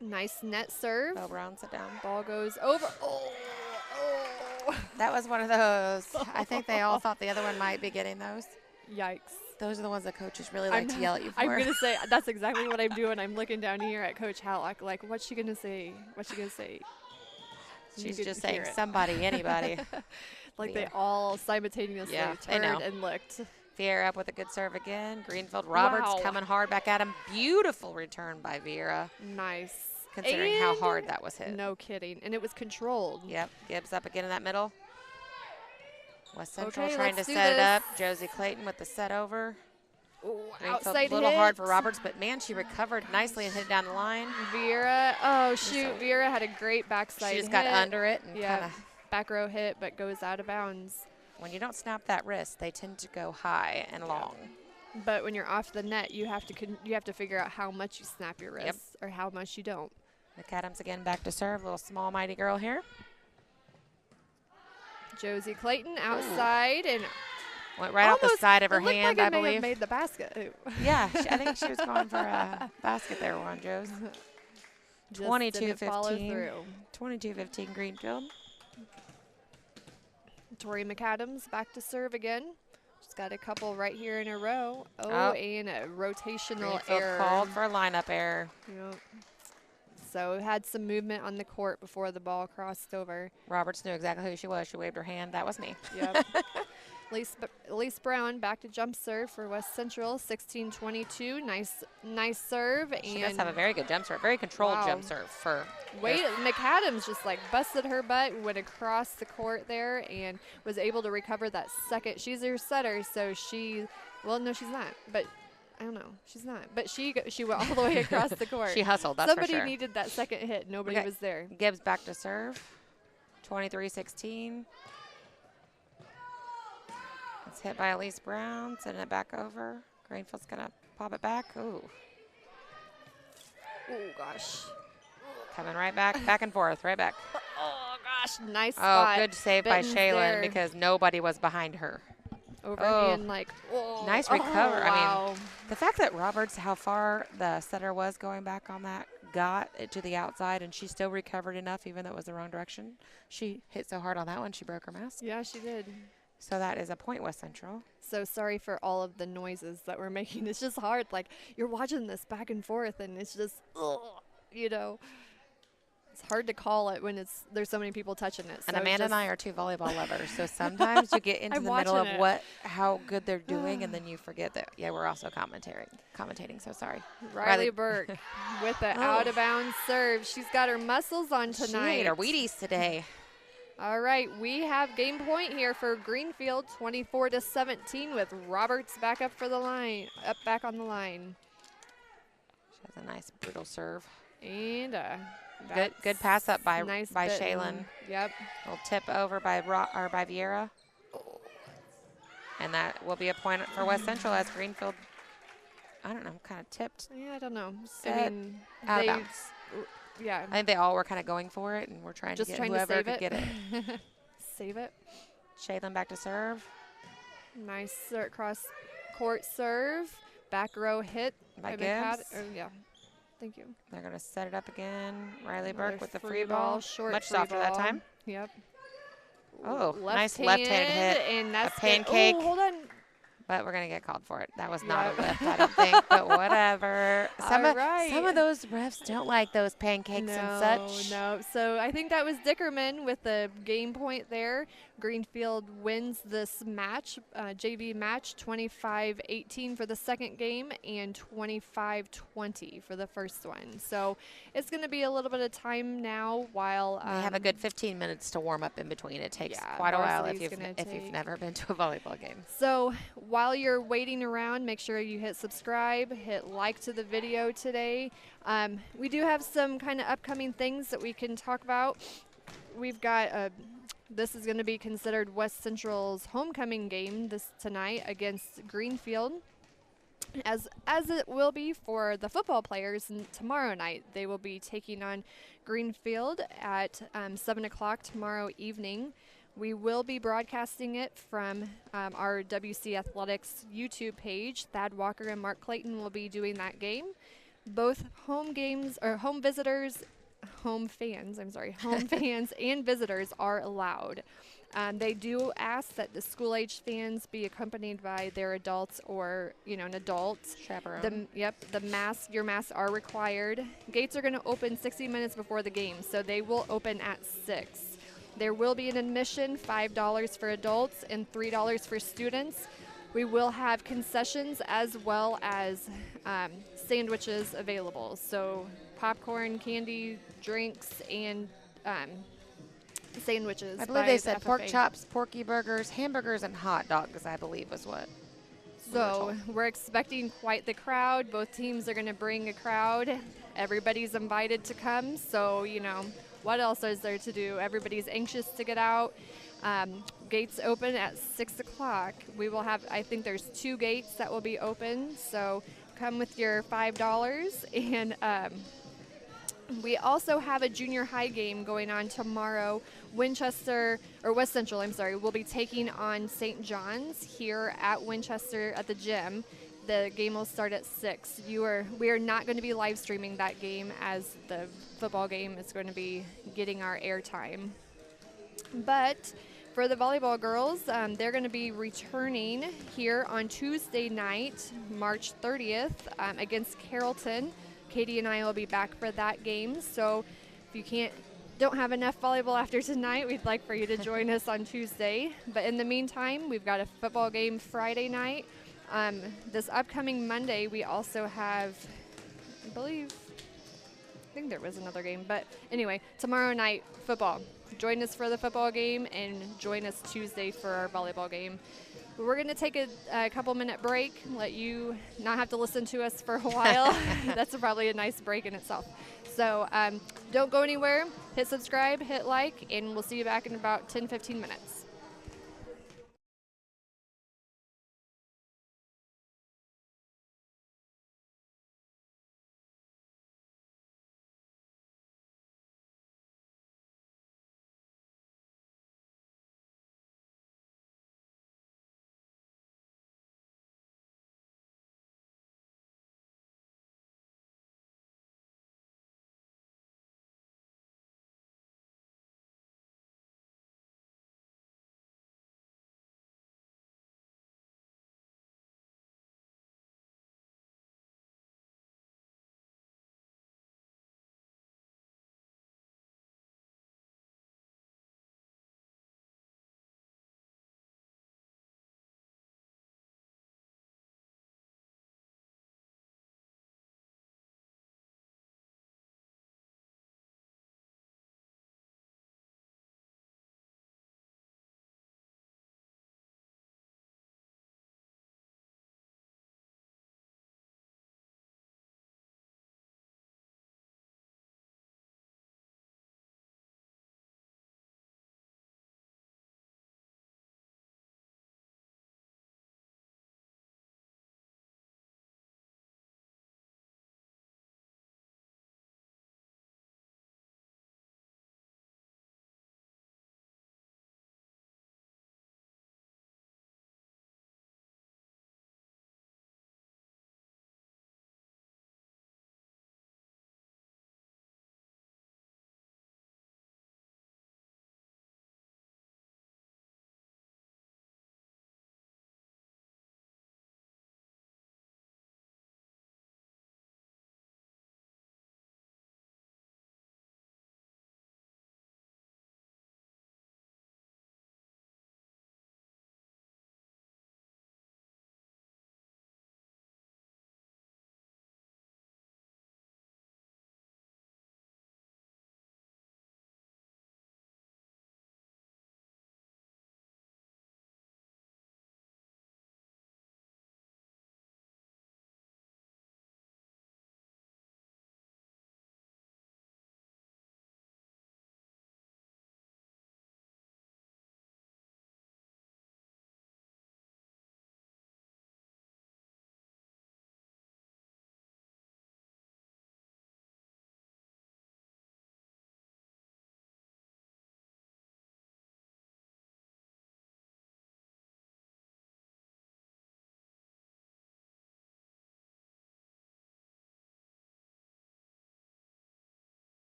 Nice net serve. Belle Brown, sit down. Ball goes over. Oh. That was one of those. I think they all thought the other one might be getting those. Yikes. Those are the ones that coaches really like to yell at you for. I'm going to say, that's exactly what I'm doing. I'm looking down here at Coach Halleck, like, what's she going to say? What's she going to say? She's just saying somebody, anybody. Like Yeah. they all simultaneously they know. turned and looked. Vieira up with a good serve again. Greenfield Roberts Wow. coming hard back at him. Beautiful return by Vieira, Nice. considering how And hard that was hit. No kidding. And it was controlled. Yep, Gibbs up again in that middle. West Central Okay, trying to let's do set it this. up. Josie Clayton with the set over. Ooh, Greenfield outside a little hit. hard for Roberts, but man, she recovered nicely and hit it down the line. Vieira. Oh, shoot. Vieira had a great backside She just hit. got under it and Yeah. kind of. Back row hit, but goes out of bounds. When you don't snap that wrist, they tend to go high and long. But when you're off the net, you have to figure out how much you snap your wrist or how much you don't. McAdams again back to serve. Little small, mighty girl here. Josie Clayton outside and Went right off the almost- side of her it looked hand, like I it may believe. have made the basket. Ooh. Yeah, I think she was going for a basket there, one, Joe's. Just 22-15. didn't follow through. 22-15 Greenfield. Tori McAdams back to serve again. She's got a couple right here in a row. Oh, Oh. and a rotational Greenfield error. called for a lineup error. Yep. So had some movement on the court before the ball crossed over. Roberts knew exactly who she was. She waved her hand. That was me. Yep. Elise Brown back to jump serve for West Central, 16-22. Nice serve. She and does have a very good jump serve, very controlled Wow. jump serve for. Wait, McAdams just like busted her butt, went across the court there, and was able to recover that second. She's her setter, so well, no, she's not. But I don't know, she's not. But she went all the way across the court. She hustled. That's Somebody for sure. needed that second hit. Nobody Okay. was there. Gibbs back to serve. 23-16. It's hit by Elise Brown. Sending it back over. Greenfield's gonna pop it back. Ooh, Oh gosh. coming right back and forth, right back. Oh gosh, nice Oh, spot. good save by Benton's Shaylin there. because nobody was behind her. Overhand, like, oh. Nice recover. I mean, Wow. The fact that Roberts, how far the setter was going back on that, got it to the outside, and she still recovered enough, even though it was the wrong direction. She hit so hard on that one, she broke her mask. Yeah, she did. So that is a point, West Central. So sorry for all of the noises that we're making. It's just hard. Like, you're watching this back and forth, and it's just, you know, it's hard to call it when there's so many people touching it. And so Amanda and I are two volleyball lovers, so sometimes you get into I'm the middle of watching it. how good they're doing, and then you forget that, yeah, we're also commentating, so sorry. Riley Burke with the Oh. out-of-bounds serve. She's got her muscles on She tonight. ate her Wheaties today. All right, we have game point here for Greenfield, 24-17, with Roberts back up for the line, back on the line. She has a nice brutal serve. And Good pass up by nice by bitten. Shaylin. Yep. Little tip over by by Vieira. And that will be a point for West Central as Greenfield, I don't know, kind of tipped Yeah, I don't know. Set I mean, out of they, bounds. yeah, I think they all were kind of going for it, and we're trying just to get trying to whoever save could it. get it. Save it. Shaylin back to serve. Nice cross court serve. Back row hit By McAd- Gibbs. yeah. Thank you. They're going to set it up again. Riley Another Burke with the free ball. short Much free softer that ball. time. Yep. Oh, Left nice left-handed hit. and that's pancake. Oh, hold on. But we're gonna get called for it. That was not Yep. a lift, I don't think. But whatever. Some All of right. some of those refs don't like those pancakes and such. No. So I think that was Dickerman with the game point there. Greenfield wins this match, JV match, 25-18 for the second game and 25-20 for the first one. So it's going to be a little bit of time now while They have a good 15 minutes to warm up in between. It takes yeah, quite a while Varsity's if you've never been to a volleyball game. So while you're waiting around, make sure you hit subscribe, hit like to the video today. We do have some kind of upcoming things that we can talk about. We've got this is going to be considered West Central's homecoming game this tonight against Greenfield, as it will be for the football players tomorrow night. They will be taking on Greenfield at 7 o'clock tomorrow evening. We will be broadcasting it from our WC Athletics YouTube page. Thad Walker and Mark Clayton will be doing that game. Both home fans and visitors are allowed. They do ask that the school-age fans be accompanied by their adults or, an adult. Chaperone. Your masks are required. Gates are going to open 60 minutes before the game, so they will open at 6. There will be an admission, $5 for adults and $3 for students. We will have concessions as well as sandwiches available. So popcorn, candy, drinks, and sandwiches. I believe they by said the pork FFA. chops, porky burgers, hamburgers, and hot dogs, I believe was what. So we're expecting quite the crowd. Both teams are going to bring a crowd. Everybody's invited to come. So, what else is there to do? Everybody's anxious to get out. Gates open at 6 o'clock. We will have, I think there's 2 gates that will be open. So come with your $5. And we also have a junior high game going on tomorrow. West Central, will be taking on St. John's here at Winchester at the gym. The game will start at 6. We are not going to be live streaming that game, as the football game is going to be getting our airtime. But for the volleyball girls, they're going to be returning here on Tuesday night, March 30th, against Carrollton. Katie and I will be back for that game. So if you don't have enough volleyball after tonight, we'd like for you to join us on Tuesday. But in the meantime, we've got a football game Friday night. This upcoming Monday, we also have, I think there was another game. But anyway, tomorrow night, football. Join us for the football game and join us Tuesday for our volleyball game. We're going to take a couple-minute break, let you not have to listen to us for a while. That's probably a nice break in itself. So don't go anywhere. Hit subscribe, hit like, and we'll see you back in about 10-15 minutes.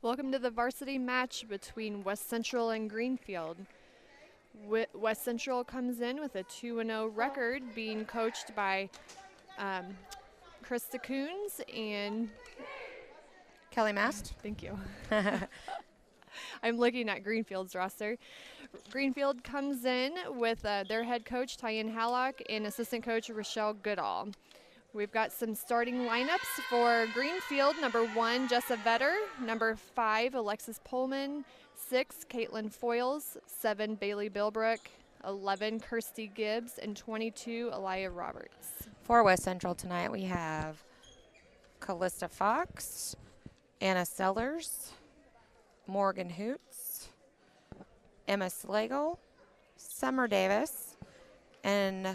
Welcome to the varsity match between West Central and Greenfield. West Central comes in with a 2-0 record, being coached by Krista Coons and Kelly Mast. thank you. I'm looking at Greenfield's roster. Greenfield comes in with their head coach, Tyann Hallock, and assistant coach, Rochelle Goodall. We've got some starting lineups for Greenfield. Number 1, Jessa Vetter. Number 5, Alexis Pullman. 6, Caitlin Foyles. 7, Bailey Bilbrook. 11, Kirsty Gibbs. And 22, Elia Roberts. For West Central tonight, we have Callista Fox, Anna Sellers, Morgan Hoots, Emma Slagle, Summer Davis, and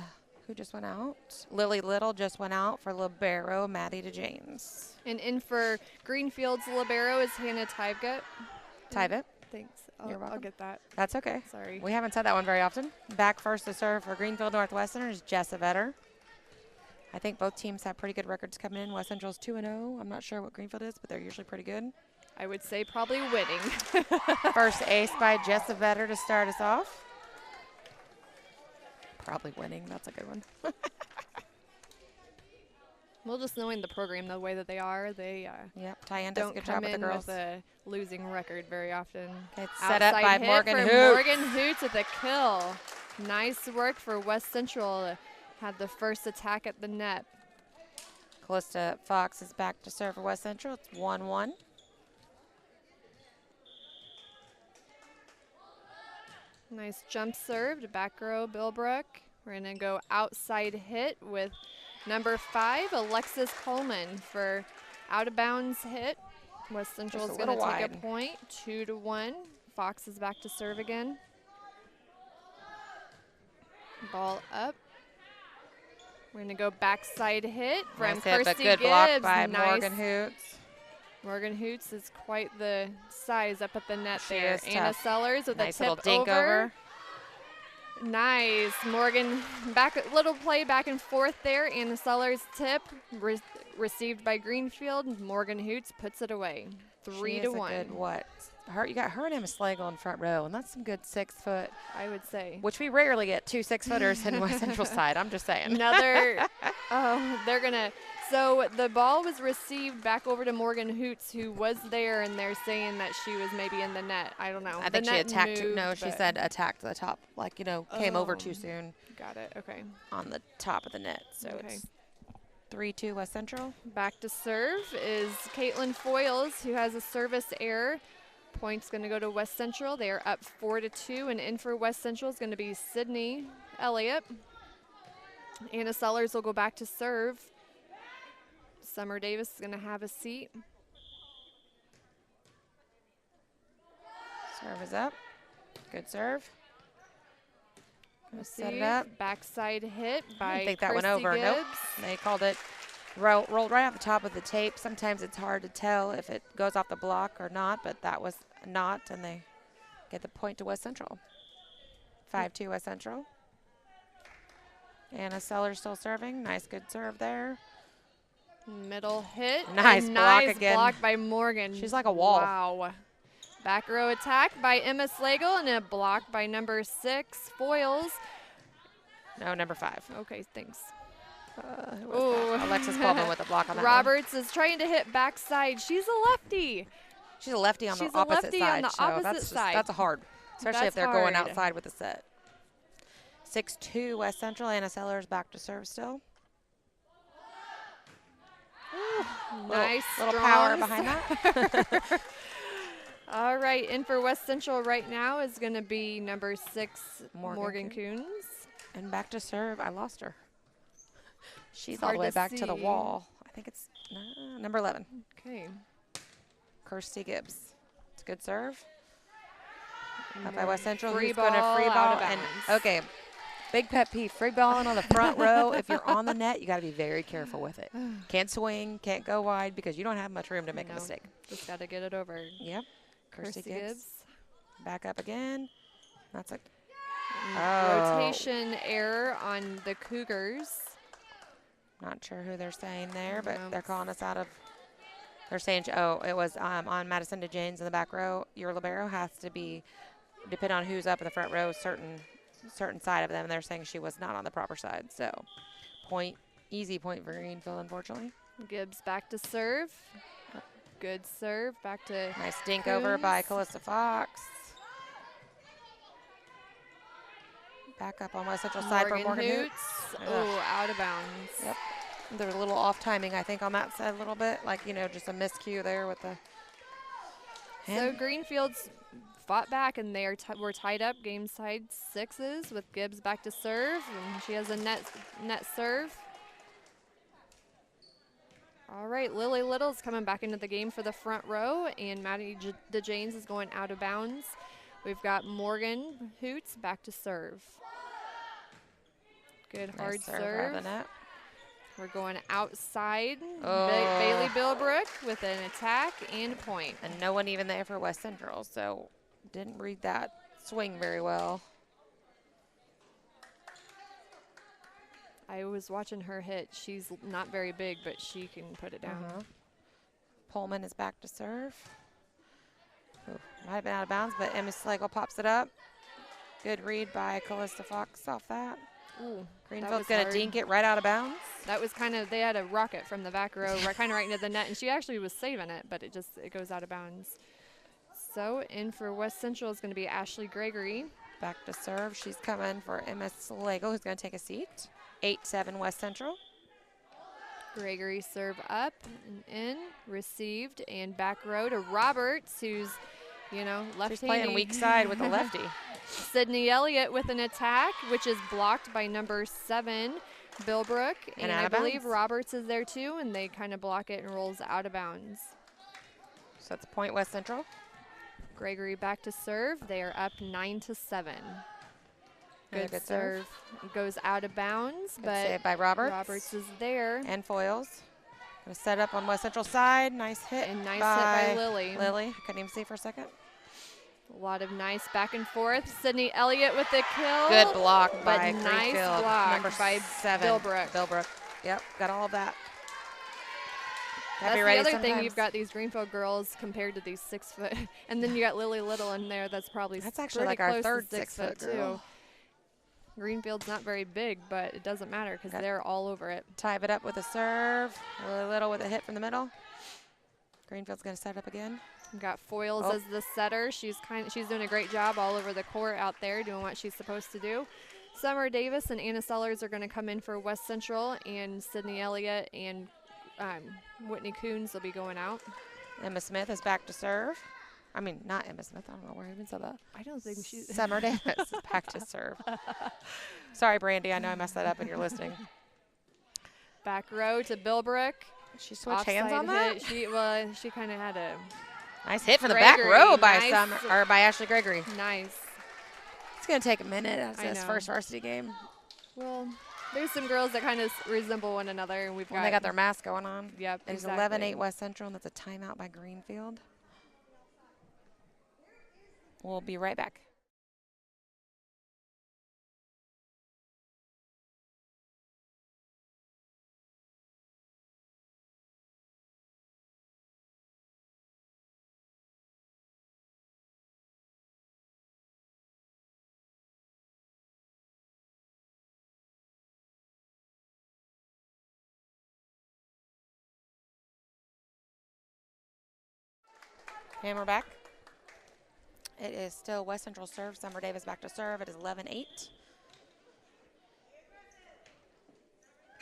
who just went out? Lily Little just went out for libero, Maddie DeJames. And in for Greenfield's libero is Hannah Tybgut. Tybit. Thanks. You're welcome. I'll get that. That's okay. Sorry. We haven't said that one very often. Back first to serve for Greenfield Northwestern is Jessa Vetter. I think both teams have pretty good records coming in. West Central's 2-0. I'm not sure what Greenfield is, but they're usually pretty good. I would say probably winning. First ace by Jessa Vetter to start us off. Probably winning. That's a good one. Well, just knowing the program the way that they are, they Yep. Tyann does a don't good come job with the in girls. with a losing record very often. Okay, it's set up by Outside hit Morgan for Hoots. Morgan Hoots with a kill. Nice work for West Central. Had the first attack at the net. Callista Fox is back to serve for West Central. It's 1-1. Nice jump serve to back row Bilbrook. We're going to go outside hit with number 5, Alexis Coleman, for out of bounds hit. West Central is going to take a point, 2-1. Fox is back to serve again. Ball up. We're going to go backside hit from Kirsty good Gibbs. block by nice. Morgan Hoots. Morgan Hoots is quite the size up at the net She there. is Anna tough. Sellers with Nice a little tip dink over. Nice. Morgan, little play back and forth there. Anna Sellers tip received by Greenfield. Morgan Hoots puts it away. 3-1. Good what? You got her and Emma Slagle in front row, and that's some good 6 foot. I would say. Which we rarely get 2 6-footers in West Central side. I'm just saying. Another. They're gonna. So the ball was received back over to Morgan Hoots, who was there, and they're saying that she was maybe in the net. I don't know. I think she attacked. Moved, she said attacked the top, like came over too soon. Got it. Okay. On the top of the net, so Okay. it's 3-2 West Central. Back to serve is Caitlin Foyles, who has a service error. Points going to go to West Central. They are up 4-2, and in for West Central is going to be Sydney Elliott. Anna Sellers will go back to serve. Summer Davis is going to have a seat. Serve is up. Good serve. Let's Set see. it up. Backside hit by I think that went Kirsty over. Gibbs. Nope. They called it rolled right off the top of the tape. Sometimes it's hard to tell if it goes off the block or not, but that was not, and they get the point to West Central. 5-2 West Central. Anna Sellers still serving. Nice, good serve there. Middle hit. Nice block again. Block by Morgan. She's like a wall. Wow. Back row attack by Emma Slagle and a block by number 6, Foyles. No, number 5. Okay, thanks. Alexis Coleman with a block on that Roberts is trying to hit backside. She's a lefty. She's a lefty on She's the a opposite lefty side. on the so opposite side. That's a hard, especially if That's they're going hard. outside with the set. 6-2 West Central. Anna Sellers back to serve still. Nice, little strong power behind that. All right, in for West Central right now is going to be number 6, Morgan Coons. Coons. And back to serve. I lost her. She's It's all the hard way to back to the see. wall. I think it's number 11. Okay. Kirsty Gibbs. It's a good serve. Up by West Central. Free Who's going to free ball ball? out of And bounds. okay, big pet peeve. Free balling on the front row. If you're on the net, you got to be very careful with it. Can't swing, can't go wide because you don't have much room to make a mistake. Just got to get it over. Yep. Kirsty Kirsty Gibbs. Gibbs. Back up again. That's like Rotation error on the Cougars. Not sure who they're saying there, but Nope. they're calling us out of. They're saying, oh, it was on Madison DeJanes in the back row. Your libero has to be, depend on who's up in the front row, certain side of them. They're saying she was not on the proper side. So, easy point for Greenfield, unfortunately. Gibbs back to serve. Good serve. Back to nice dink Coons. over by Callista Fox. Back up on West Central side for Morgan Hoots. Oh, out of bounds. Yep. There's a little off timing, I think, on that side a little bit. Like, just a miscue there with the. So Greenfield's fought back, and they were tied up, game side 6s with Gibbs back to serve, and she has a net serve. All right, Lily Little's coming back into the game for the front row, and Maddie DeJanes is going out of bounds. We've got Morgan Hoots back to serve. Good hard serve. We're going outside. Oh. Bailey Bilbrook with an attack and a point. And no one even there for West Central, so didn't read that swing very well. I was watching her hit. She's not very big, but she can put it down. Pullman is back to serve. Ooh, might have been out of bounds, but Emma Slagle pops it up. Good read by Callista Fox off that. Ooh, Greenfield's going to dink it right out of bounds. That was kind of, they had a rocket from the back row, kind of right into the net, and she actually was saving it, but it goes out of bounds. So in for West Central is going to be Ashley Gregory. Back to serve. She's coming for Emma Slagle, who's going to take a seat. 8-7 West Central. Gregory serve up and in, received, and back row to Roberts, who's, left-handed. She's playing weak side with the lefty. Sydney Elliott with an attack, which is blocked by number 7, Bilbrook. And I believe Roberts is there too, and they kind of block it and rolls out of bounds. So that's a point West Central. Gregory back to serve. They are up 9-7. Good serve. Goes out of bounds, good but save by Roberts. Roberts is there. And foils. Gonna set up on West Central side. Nice hit. And nice hit by Lily. Lily. Couldn't even see for a second. A lot of nice back and forth. Sydney Elliott with the kill. Good block by nice Greenfield. block Number by 7. Bilbrook. Bilbrook. Yep, got all of that. That's the other thing. You've got these Greenfield girls compared to these 6 foot, and then you got Lily Little in there. That's probably actually like our third 6 foot girl. too. Greenfield's not very big, but it doesn't matter because they're all over it. Tie it up with a serve. Lily Little with a hit from the middle. Greenfield's going to set up again. We've got Foils as the setter. She's doing a great job all over the court out there, doing what she's supposed to do. Summer Davis and Anna Sellers are going to come in for West Central, and Sydney Elliott and Whitney Coons will be going out. Emma Smith is back to serve. I mean, not Emma Smith. I don't know where I even said that. I don't think she's. Summer Davis is back to serve. Sorry, Brandy. I know I messed that up and you're listening. Back row to Bilbrook. She switched hands on that? She kind of had a nice hit from the back row by by Ashley Gregory. Nice. It's going to take a minute as this first varsity game. Well, there's some girls that kind of resemble one another, and they got their mask going on. Yep, It's 11-8 West Central, and that's a timeout by Greenfield. We'll be right back. And we're back. It is still West Central serve. Summer Davis back to serve. It is 11-8.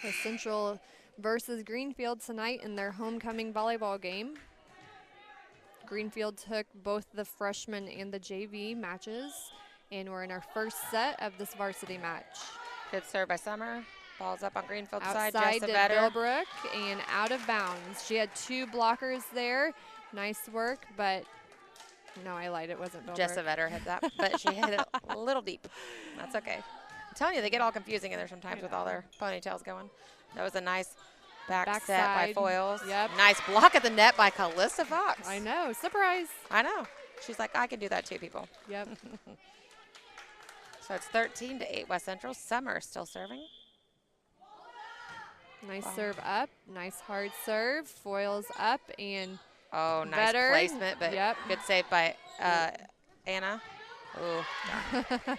West Central versus Greenfield tonight in their homecoming volleyball game. Greenfield took both the freshman and the JV matches, and we're in our first set of this varsity match. Good serve by Summer. Ball's up on Greenfield side. Outside to Bilbrook and out of bounds. She had 2 blockers there. Nice work, but no, I lied. It wasn't Bilbrook. Jessa Vetter hit that, but she hit it a little deep. That's okay. I'm telling you, they get all confusing in there sometimes with all their ponytails going. That was a nice back set by Foils. Yep. Nice block at the net by Callista Fox. I know. Surprise. I know. She's like, I can do that too, people. Yep. So it's 13-8 West Central. Summer still serving. Nice serve up. Nice hard serve. Foils up and oh, nice better. placement, but Yep. good save by Anna. Ooh, darn.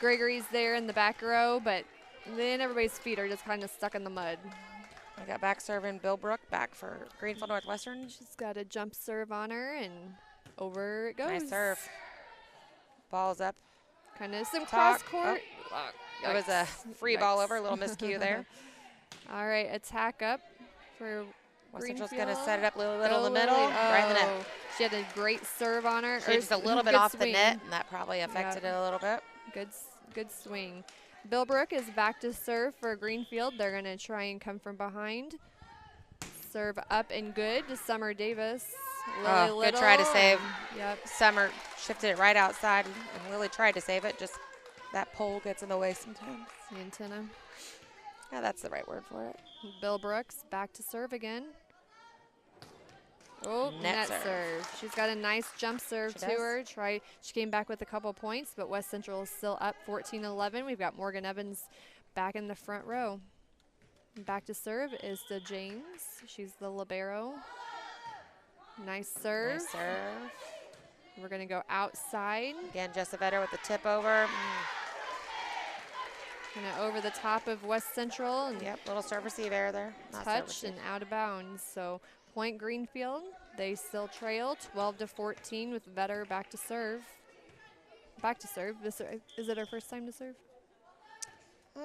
Gregory's there in the back row, but then everybody's feet are just kind of stuck in the mud. I got back serving Bill Brook back for Greenfield Northwestern. She's got a jump serve on her, and over it goes. Nice serve. Ball's up. Kind of some cross Talk. court. Oh, it was a free ball over, a little miscue there. All right, attack up for West Central's Greenfield. going to set it up a little in the Lily. middle, right in the net. Oh, she had a great serve on her. She had just a little bit good off the swing. net, and that probably affected it a little bit. Good swing. Bill Brook is back to serve for Greenfield. They're going to try and come from behind. Serve up and good to Summer Davis. Lily good try to save. Yep. Summer shifted it right outside, and Lily tried to save it. Just that pole gets in the way sometimes. The antenna. Yeah, that's the right word for it. Bill Brooks back to serve again. Oh, Net serve. serve. She's got a nice jump serve She to does. her. She came back with a couple points, but West Central is still up 14-11. We've got Morgan Evans back in the front row. Back to serve is to James. She's the libero. Nice serve. Nice serve. We're going to go outside. Again, Jessa Vetter with the tip over. Kind of over the top of West Central. And Yep, little serve receive error there. Not serve touch receive. and out of bounds. So point Greenfield. They still trail 12-14 with Vetter back to serve. Back to serve. Is it her first time to serve?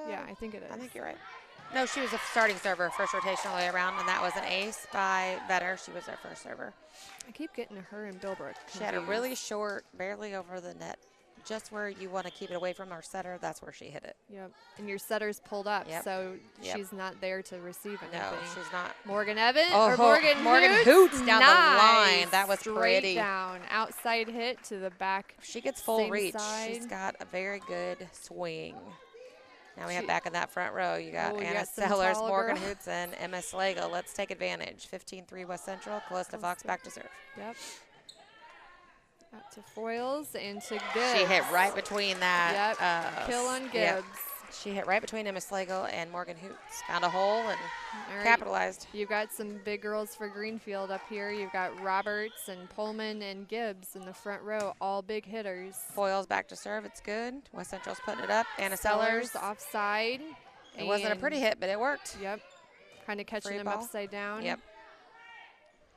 Yeah, I think it is. I think you're right. No, she was a starting server, first rotation all the way around, and that was an ace by Vetter. She was their first server. I keep getting her and Bilbrook. She had a really short, barely over the net, just where you want to keep it away from our setter. That's where she hit it. Yep. And your setter's pulled up, Yep. so Yep. she's not there to receive anything. No, she's not. Morgan Evans Oh, or Morgan Hoots down the nice. line. That was Straight pretty. down. Outside hit to the back. If she gets full Same reach, side. she's got a very good swing. Now we have back in that front row, you got Oh, you Anna got some Sellers, tall Morgan girl. Hoots, and Emma Slagle. Let's take advantage. 15-3 West Central. Calista Fox back to serve. Yep. Out to Foils and to Gibbs. She hit right between that. Yep. Kill on Gibbs. Yep. She hit right between Emma Slagle and Morgan Hoots. Found a hole and All right. capitalized. You've got some big girls for Greenfield up here. You've got Roberts and Pullman and Gibbs in the front row, all big hitters. Foils back to serve. It's good. West Central's putting it up. Anna Sellers. Offside. It wasn't a and- pretty hit, but it worked. Yep. Kind of catching Free him ball. upside down. Yep.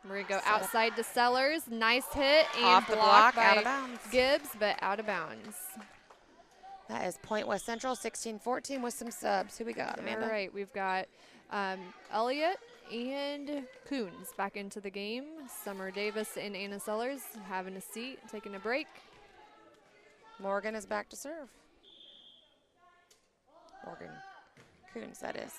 We're going to go Set up. outside to Sellers. Nice hit and Off the blocked block, out by of bounds. Gibbs, but out of bounds. That is point West Central, 16-14 with some subs. Who we got, Amanda? All right, we've got Elliott and Coons back into the game. Summer Davis and Anna Sellers having a seat, taking a break. Morgan is back to serve. Morgan Coons, that is.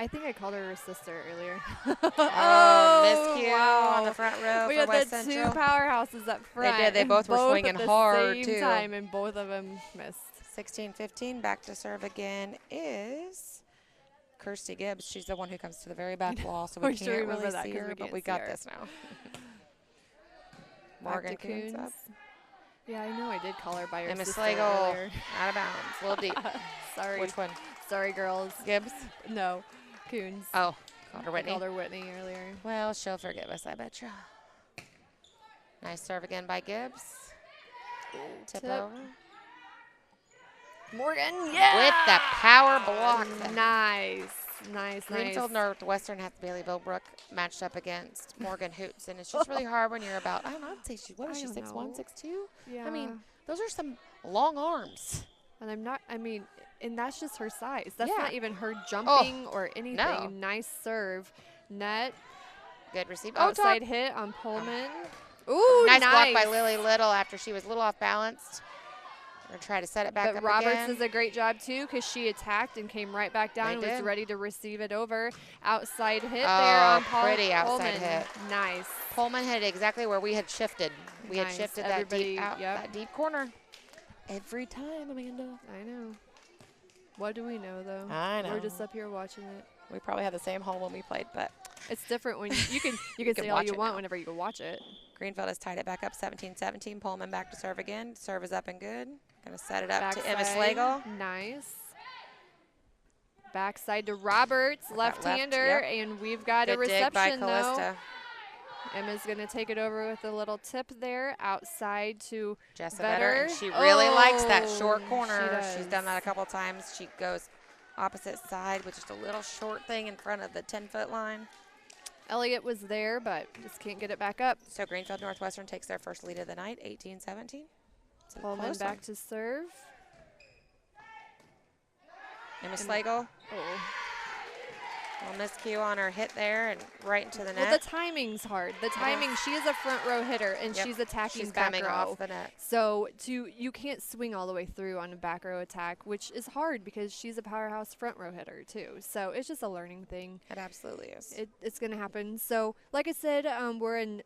I think I called her her sister earlier. Miscue wow. on the front row We for had West the Central. two powerhouses up front. did. They both were swinging at the hard, same too. time, and both of them missed. 16-15, back to serve again is Kirsty Gibbs. She's the one who comes to the very back wall, so we We should can't remember really that see 'cause her, we but can't we see got her. this now. Back Morgan to Coons up. Coons. Yeah, I know I did call her by her Emma sister Slagle earlier. out of bounds, a little deep. Sorry. Which one? Sorry, girls. Gibbs? No, Coons. Oh, called her I Whitney. called her Whitney earlier. Well, she'll forgive us, I bet you. Nice serve again by Gibbs. Tip Tip. over. Morgan, yeah! With the power block. Nice, nice, Greenfield nice. Northwestern has Bailey Bilbrook matched up against Morgan Hoots, and it's just really hard when you're about, I don't know, I'd say she's, what is I she, don't 6'1", know. 6'2"? Yeah. I mean, those are some long arms. and I'm not, I mean, and that's just her size. That's Yeah. not even her jumping or anything. no. Nice serve. Net. Good receive. Outside top. hit on Pullman. Ooh, Nice block by Lily Little after she was a little off balance. We're going to try to set it back But up Roberts again. does a great job, too, because she attacked and came right back down and was did. ready to receive it over. Outside hit there Oh, on Paul pretty outside Pullman. hit. Nice. Pullman hit exactly where we had shifted. We had Nice. shifted that Everybody- deep out, yep. that deep corner. Every time, Amanda. I know. What do we know, though? I know. We're just up here watching it. We probably had the same hole when we played, but It's different when you can can say all watch you it want now. whenever you can watch it. Greenfield has tied it back up 17-17. Pullman back to serve again. Serve is up and good. Going to set it up to Emma Backside. Slagle. Nice. Backside to Roberts, left-hander, and we've got a Good dig by reception, though. Callista. Emma's going to take it over with a little tip there, outside to Jessa Vetter. And she really likes that short Oh, corner. she She's done that a couple times. She goes opposite side with just a little short thing in front of the 10-foot line. Elliott was there, but just can't get it back up. So Greenfield Northwestern takes their first lead of the night, 18-17. Pullman back to serve. Emma Slagle. Oh. Well, miscue on her hit there and right into the net. Well, the timing's hard. The timing, she is a front row hitter, and Yep. she's attacking She's back coming row. off the net. So you can't swing all the way through on a back row attack, which is hard because she's a powerhouse front row hitter too. So it's just a learning thing. It absolutely is. It's going to happen. So like I said, we're in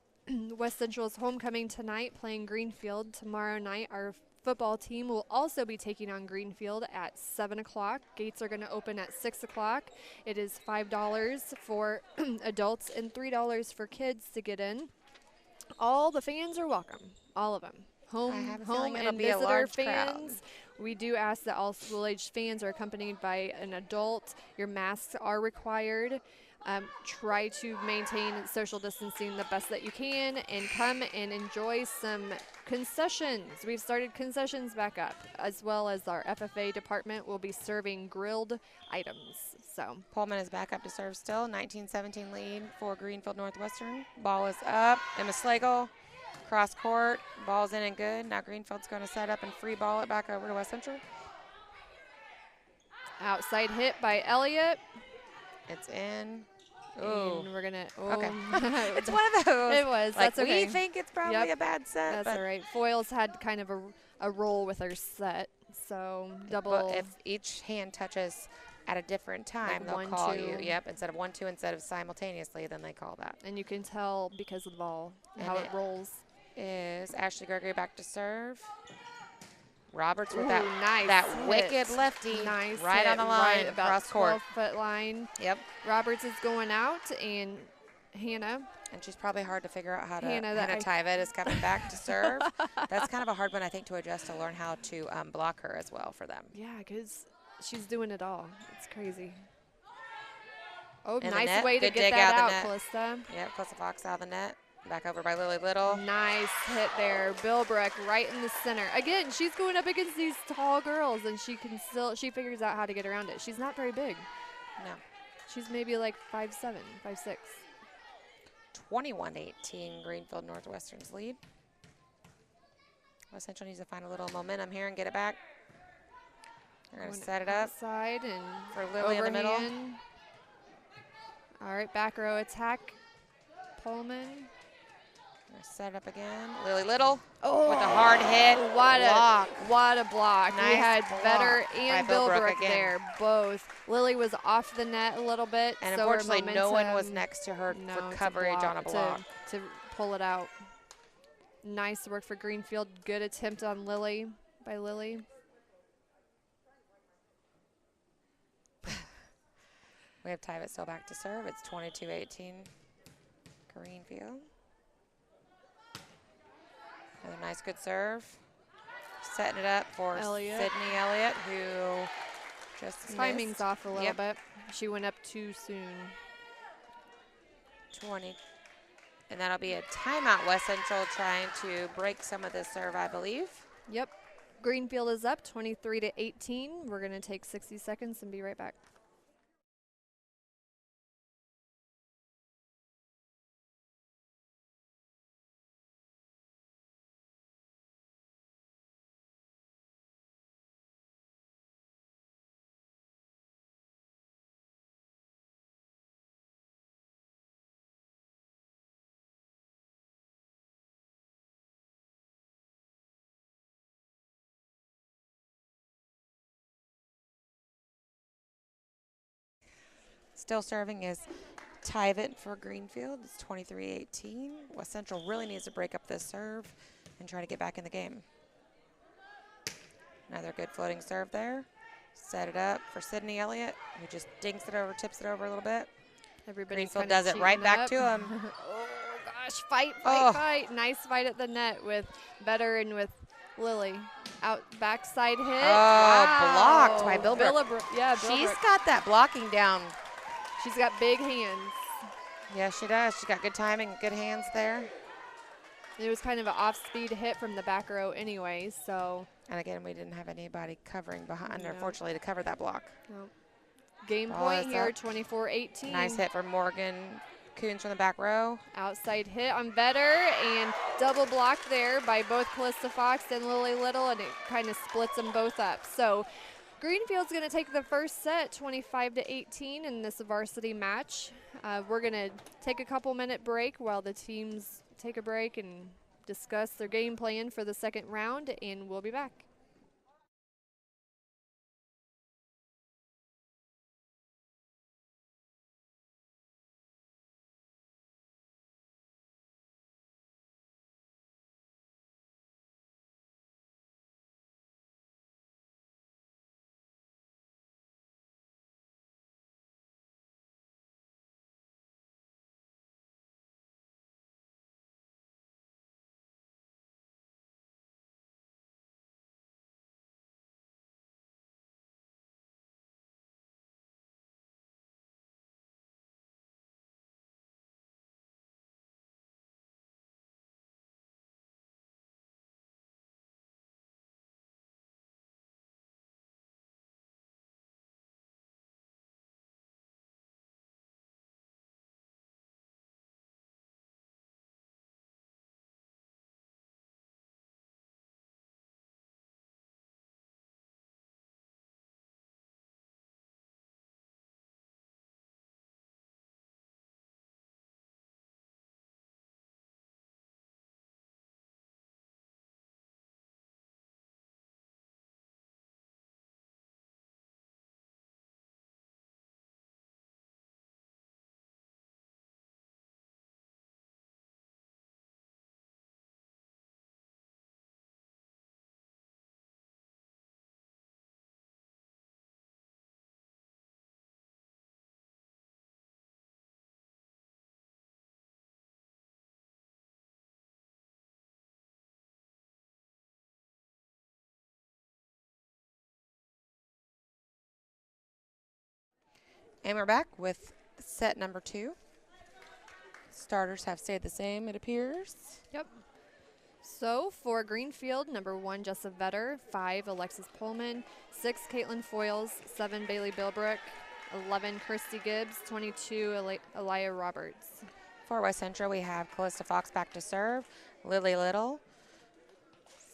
West Central's homecoming tonight playing Greenfield. Tomorrow night, our football team will also be taking on Greenfield at 7 o'clock. Gates are going to open at 6 o'clock. It is $5 for adults and $3 for kids to get in. All the fans are welcome, all of them. Home and visitor fans. We do ask that all school-aged fans are accompanied by an adult. Your masks are required. Try to maintain social distancing the best that you can and come and enjoy some concessions. We've started concessions back up, as well as our FFA department will be serving grilled items. So Pullman is back up to serve still. 19-17 lead for Greenfield Northwestern. Ball is up. Emma Slagle, cross court. Ball's in and good. Now Greenfield's going to set up and free ball it back over to West Central. outside hit by Elliott. It's in. And we're going to. Okay. It's one of those. It was. Like, That's okay. we think it's probably a bad set. That's all right. Foils had kind of a roll with her set. So double. But if each hand touches at a different time, Like they'll 1, call 2. you. Yep. Instead of 1-2, instead of simultaneously, then they call that. And you can tell because of the ball how And it rolls. Is Ashley Gregory back to serve? Roberts with Ooh, that nice that hit. wicked lefty Nice right hit, on the line, right about cross court. 12-foot line. Yep. Roberts is going out, and Hannah. And she's probably hard to figure out how to. Hannah Tyvett is coming back to serve. That's kind of a hard one, I think, to adjust to learn how to block her as well for them. Yeah, because she's doing it all. It's crazy. Oh, In the nice net. way to Good get dig that out out, the net. Calista. Yep, Calista Fox out of the net. Back over by Lily Little. Nice hit there. Bilbrook right in the center. Again, she's going up against these tall girls, and she figures out how to get around it. She's not very big. No. She's maybe like 5'7", 5'6". 21-18, Greenfield Northwestern's lead. West Central needs to find a little momentum here and get it back. They're going to set it up Side and for Lily in the middle. overhand. All right, back row attack. Pullman. Set it up again. Lily Little Oh, with a hard hit. Block. What a block. We Nice had block Vetter by and Bilbrook Bilbrook again. there, both. Lily was off the net a little bit. And so her unfortunately, no one was momentum- next to her No, for to coverage on a block. To pull it out. Nice work for Greenfield. Good attempt on Lily by Lily. We have Tyvett still back to serve. It's 22-18, Greenfield. Another nice good serve. Setting it up for Elliott. Sydney Elliott, who just Timing's missed. off a little Yep. bit. She went up too soon. 20. And that'll be a timeout. West Central trying to break some of this serve, I believe. Yep. Greenfield is up 23-18. We're going to take 60 seconds and be right back. Still serving is Tyvett for Greenfield. It's 23-18. West Central really needs to break up this serve and try to get back in the game. Another good floating serve there. Set it up for Sydney Elliott, who just dinks it over, tips it over a little bit. Everybody's Greenfield kinda does it right cheating back up. to him. Oh, gosh. Fight. Oh. Nice fight at the net with Vetter and with Lily. Out backside hit. Oh, blocked by Wow. Bilbrook. Yeah, She's Bilbrook. got that blocking down. She's got big hands. Yeah, she does. She's got good timing, good hands there. It was kind of an off-speed hit from the back row anyway, so. And again, we didn't have anybody covering behind, No. unfortunately, to cover that block. Nope. Game Ball point is here, up. 24-18. Nice hit from Morgan Coons from the back row. Outside hit on Vetter, and double blocked there by both Calista Fox and Lily Little, and it kind of splits them both up. So Greenfield's going to take the first set, 25-18 in this varsity match. We're going to take a couple-minute break while the teams take a break and discuss their game plan for the second round, and we'll be back. And we're back with set number 2. Starters have stayed the same, it appears. Yep. So for Greenfield, number 1, Jessa Vetter, 5, Alexis Pullman, 6, Caitlin Foyles, 7, Bailey Bilbrook, 11, Kirsty Gibbs, 22, Elia Roberts. For West Central, we have Calista Fox back to serve, Lily Little,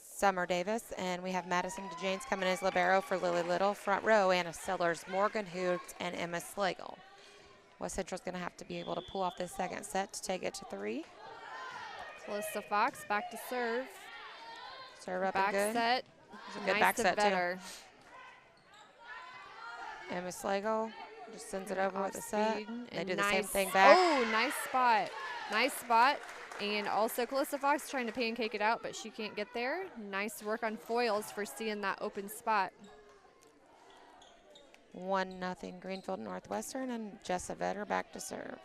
Summer Davis, and we have Madison DeJanes coming as libero for Lily Little. Front row, Anna Sellers, Morgan Hoots, and Emma Slagle. West Central's going to have to be able to pull off this second set to take it to 3. Calista Fox back to serve. Serve up Back and good. set. It's a good Nice back to set, too. Vetter. Emma Slagle just sends it over with the set. Off-speed, They and do the same nice- thing back. Oh, nice spot. Nice spot. And also Calista Fox trying to pancake it out, but she can't get there. Nice work on Foyles for seeing that open spot. 1-0 Greenfield Northwestern, and Jessa Vetter back to serve.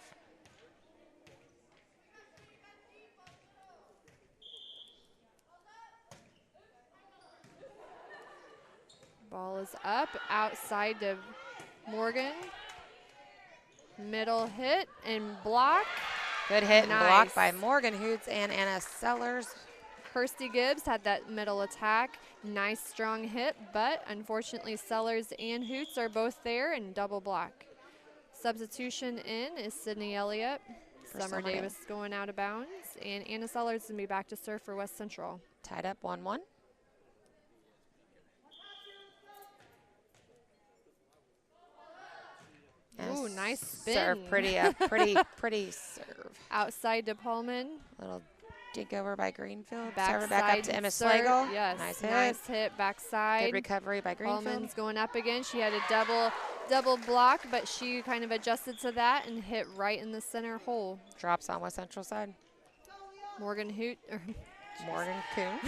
Ball is up, outside of Morgan. Middle hit and block. Good hit and block by Nice. Morgan Hoots and Anna Sellers. Kirsty Gibbs had that middle attack. Nice strong hit, but unfortunately Sellers and Hoots are both there and double block. Substitution in is Sydney Elliott. For Summer Summer Davis going out of bounds. And Anna Sellers is going to be back to serve for West Central. Tied up 1-1. Ooh, nice spin. Serve, pretty serve. Outside to Pullman. Little dig over by Greenfield. Serve Backside it back up to Emma serve. Slagle. Yes, Nice hit. nice hit backside. Good recovery by Greenfield. Pullman's going up again. She had a double block, but she kind of adjusted to that and hit right in the center hole. Drops on West Central side. Morgan Hoot. Morgan Coon.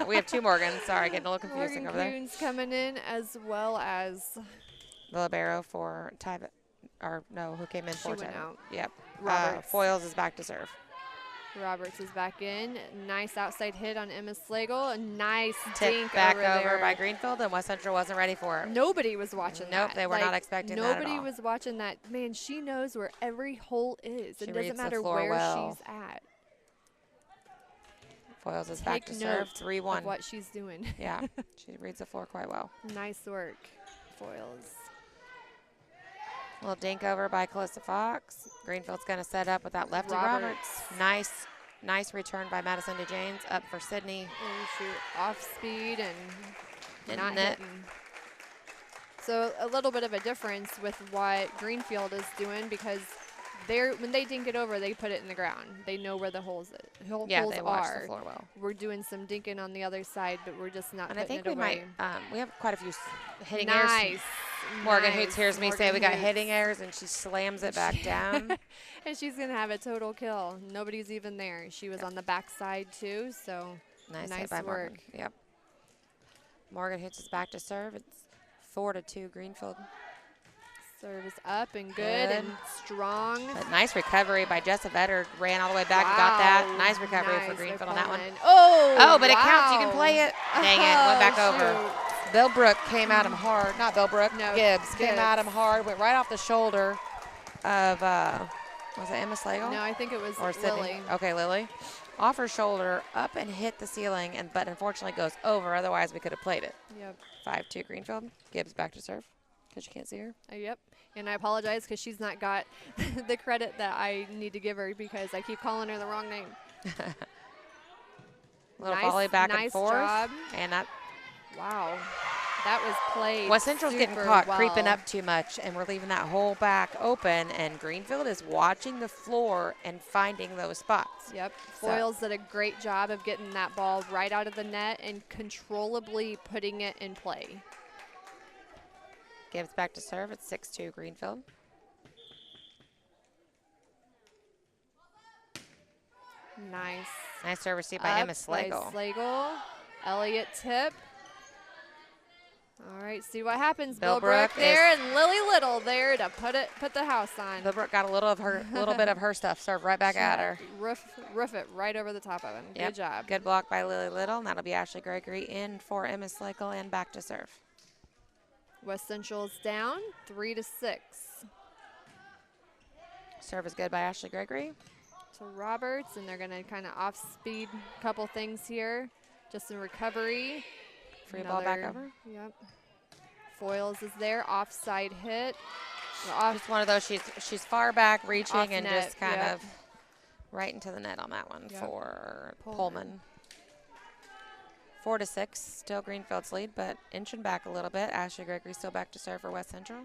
We have 2 Morgans. Sorry, getting a little confusing Morgan over there. Coons coming in, as well as The libero for Ty, or no, who came in she for went Ty? out. Yep. Roberts. Foyles is back to serve. Roberts is back in. Nice outside hit on Emma Slagle. A nice Tip dink back over over there. by Greenfield, and West Central wasn't ready for it. Nobody was watching that. Nope, they were not expecting that at Nobody all. was watching that. Man, she knows where every hole is. She It reads doesn't the matter floor where well. she's at. Foils is back to Take serve, note 3-1. of what she's doing. Yeah, she reads the floor quite well. Nice work, Foils. Little dink over by Calista Fox. Greenfield's going to set up with that lefty Roberts. Nice return by Madison DeJanes. Up for Sydney. And shoot off speed and Hitting not it. hitting. So a little bit of a difference with what Greenfield is doing, because when they dink it over, they put it in the ground. They know where the holes Yeah, they watch are. the floor well. We're doing some dinking on the other side, but we're just not And I putting think it we away. might, we have quite a few hitting errors. Nice. Morgan nice. Hoots hears me say Morgan we got Hoots. hitting errors, and she slams it back down. And she's going to have a total kill. Nobody's even there. She was on the back side, too, so Nice nice hit by work. Morgan. Yep. Morgan Hoots is back to serve. It's 4-2 Greenfield. Serve is up and good and strong. But nice recovery by Jessa Vetter. Ran all the way back and got that. Wow. Nice recovery Nice for by Greenfield on that one. Pullman. Oh, Oh, but it counts. You can wow. play it. Dang it. Went back over. Shoot. Bill Brook came at him hard. Not Bill Brook. No, Gibbs came at him Gibbs. hard. Went right off the shoulder of, was it Emma Slagle? No, I think it was Or Sydney? Lily. Okay, Lily. Off her shoulder, up and hit the ceiling, but unfortunately goes over. Otherwise, we could have played it. Yep. 5-2 Greenfield. Gibbs back to serve because you can't see her. Yep. And I apologize because she's not got the credit that I need to give her, because I keep calling her the wrong name. Little nice, volley back nice and forth. Job. And that Wow. That was played. West Central's getting super caught well. creeping up too much, and we're leaving that hole back open, and Greenfield is watching the floor and finding those spots. Yep. So- Foils did a great job of getting that ball right out of the net and controllably putting it in play. Gibbs back to serve. It's 6-2 Greenfield. Nice. Nice serve receipt by Up Emma Slagle. Slagle. Elliott tip. All right, see what happens. Bill Bill Brook Brook there and Lily Little there to put the house on. Bill Brook got a little bit of her stuff served right back at her. Roof it right over the top of him. Yep. Good job. Good block by Lily Little, and that'll be Ashley Gregory in for Emma Slagle and back to serve. West Central's down 3-6. Serve is good by Ashley Gregory. To Roberts, and they're going to kind of off-speed a couple things here. Just in recovery. Free ball back Another- over. Yep. Foils is there. Offside hit. Just one of those, she's far back reaching Off and net, just kind yep. of right into the net on that one Yep. for Pullman. Pullman. 4-6, still Greenfield's lead, but inching back a little bit. Ashley Gregory still back to serve for West Central.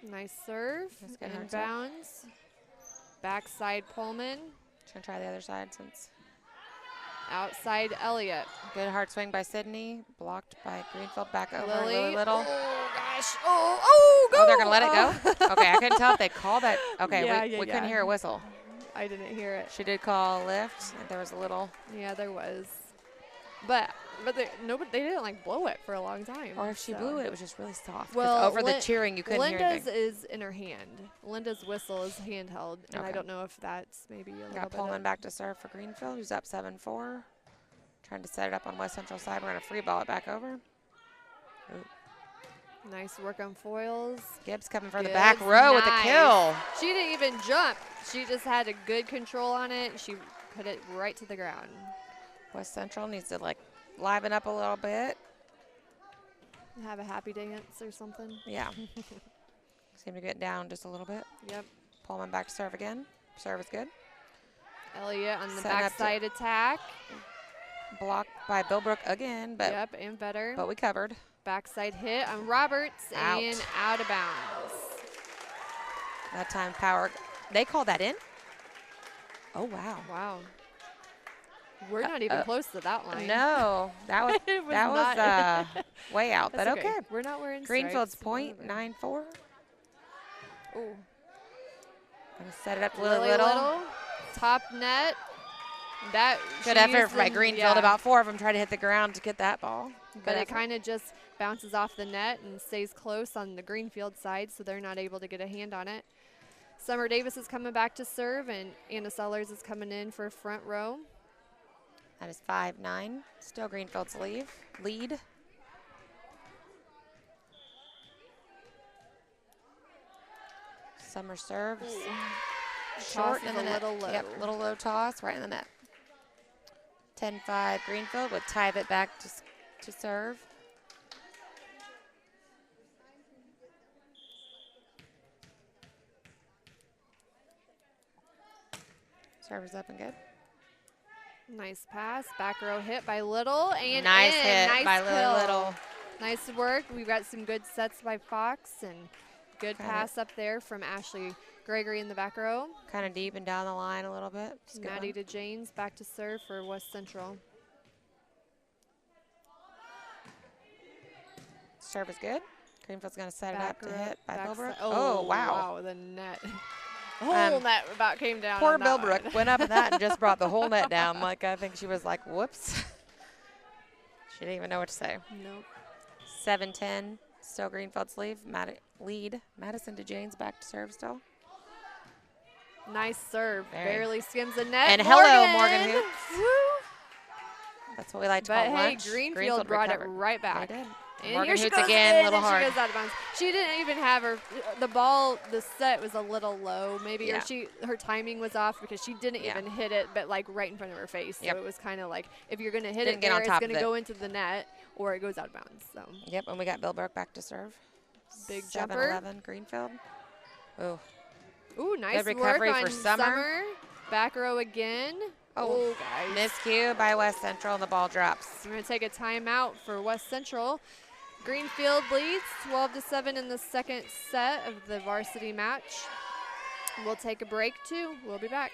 Nice serve. That's good hard serve. Inbounds. Backside Pullman. Just gonna try the other side since. Outside Elliott. Good hard swing by Sydney, blocked by Greenfield. Back over Lily. Lily Little. Oh, gosh. Oh, go. Oh, they're gonna let it Oh. go. Okay, I couldn't tell if they called that. Okay, Yeah, we couldn't yeah. hear a whistle. I didn't hear it. She did call a lift. There was a little, Yeah, there was. But they didn't like blow it for a long time. or if she so. blew it, it was just really soft. 'Cause Well, over the cheering, you couldn't hear Linda's anything. is in her hand. Linda's whistle is handheld, and I Okay. don't know if that's maybe a little Got bit Pullman of- back to serve for Greenfield, who's up 7-4. Trying to set it up on West Central side. We're going to free ball it back over. Nice work on Foils. Gibbs coming from the back Gibbs, row with the nice. kill. She didn't even jump. She just had a good control on it. She put it right to the ground. West Central needs to like liven up a little bit. Have a happy dance or something. Yeah. Seem to get down just a little bit. Yep. Pullman back to serve again. Serve is good. Elliott on the Setting up to- backside attack. Blocked by Bill Brook again, but Yep, and better. we covered. Backside hit on Roberts Out. and out of bounds. That time Power, they called that in? Oh, wow. Wow. We're not even close to that line. No, that was It was that was not. way out, but That's okay. We're not wearing Greenfield's stripes, point, whatever. 9-4. Ooh. Gonna set it up to Lily Little. top net. That Good she effort used by them- Greenfield. yeah. About 4 of them tried to hit the ground to get that ball. But Good it effort. kind of just bounces off the net and stays close on the Greenfield side, so they're not able to get a hand on it. Summer Davis is coming back to serve, and Anna Sellers is coming in for front row. That is 5-9. Still Greenfield's lead. Summer serves. Short in the net. Little low. Yep, little low toss right in the net. 10-5 Greenfield with Tyvett back to serve. Server's up and good. Nice pass. Back row hit by Little. And nice in. hit Nice by kill. Little. Nice work. We've got some good sets by Fox and good Kinda. pass up there from Ashley Gregory in the back row. Kind of deep and down the line a little bit. Maddie to Janes back to serve for West Central. Serve is good. Greenfield's going to set it up to hit by Bilbrook. Oh, wow. The net. The whole net about came down. Poor on that Bilbrook one. went up in that and just brought the whole net down. Like, I think she was like, whoops. She didn't even know what to say. Nope. 7-10. Still Greenfield's lead. Madison to Janes back to serve still. Nice serve. Very. Barely skims the net. And Morgan. hello, Morgan Hoops. Woo. That's what we like to But call hey, lunch. Greenfield brought recovered. it right back. They did. And Morgan here she Hoots goes again, little and hard. She goes out of bounds. She didn't even have her, the ball, the set was a little low maybe, Yeah. or her timing was off because she didn't Yeah. even hit it, but like right in front of her face. Yep. So it was kind of like, if you're going to hit Didn't it get there, on it's top going of to it. go into the net or it goes out of bounds. So Yep, and we got Bilbrook back to serve. Big 7-11 jumper. Greenfield. Oh, Ooh, nice good recovery work for on Summer. Back row again. Oh, guys. miscue by West Central, and the ball drops. We're going to take a timeout for West Central. Greenfield leads 12-7 in the second set of the varsity match. We'll take a break too. We'll be back.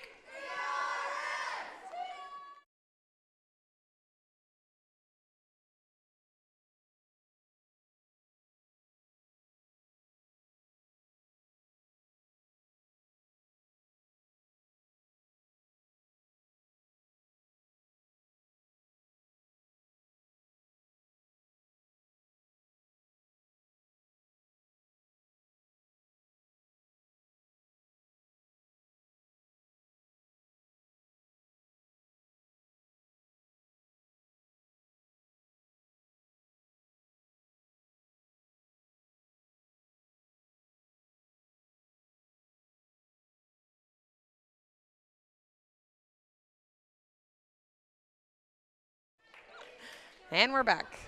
And we're back.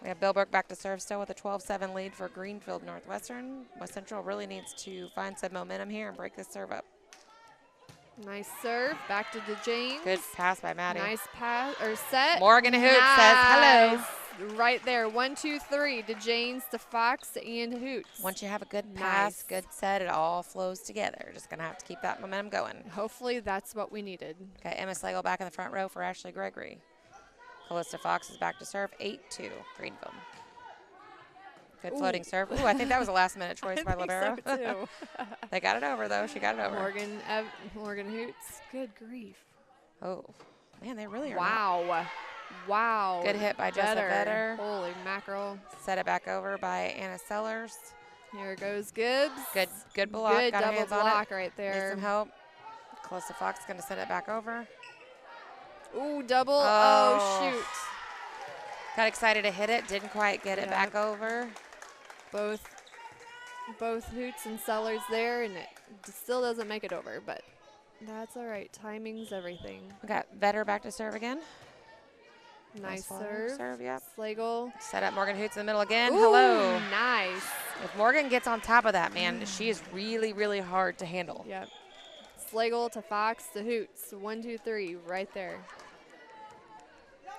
We have Bilbrook back to serve still with a 12-7 lead for Greenfield Northwestern. West Central really needs to find some momentum here and break this serve up. Nice serve. Back to DeJanes. Good pass by Maddie. Nice pass or set. Morgan Hoots says hello. Nice. Right there. 1, 2, 3. DeJanes to Fox and Hoots. Once you have a good pass, Nice. good set, it all flows together. Just going to have to keep that momentum going. Hopefully that's what we needed. Okay, Emma Slagle back in the front row for Ashley Gregory. Callista Fox is back to serve, 8-2 Greenfield. Good floating serve. Ooh, I think that was a last-minute choice by Libero. So too. They got it over, though. She got it over. Morgan Hoots. Good grief. Oh, man, they really are. Wow. Wow. Good hit by Jessica Vetter. Holy mackerel. Set it back over by Anna Sellers. Here goes Gibbs. Good block. Good Got her double hands on block it. right Need there. some help. Callista Fox is going to send it back over. Ooh, double. Oh, shoot. Got excited to hit it. Didn't quite get it back over. Both Hoots and Sellers there, and it still doesn't make it over, but that's all right. Timing's everything. We got Vetter back to serve again. Nice serve. serve. Yep. Slagle. Set up Morgan Hoots in the middle again. Ooh, Hello. Nice. If Morgan gets on top of that, man, she is really, really hard to handle. Yep. Slagle to Fox to Hoots. 1, 2, 3, right there.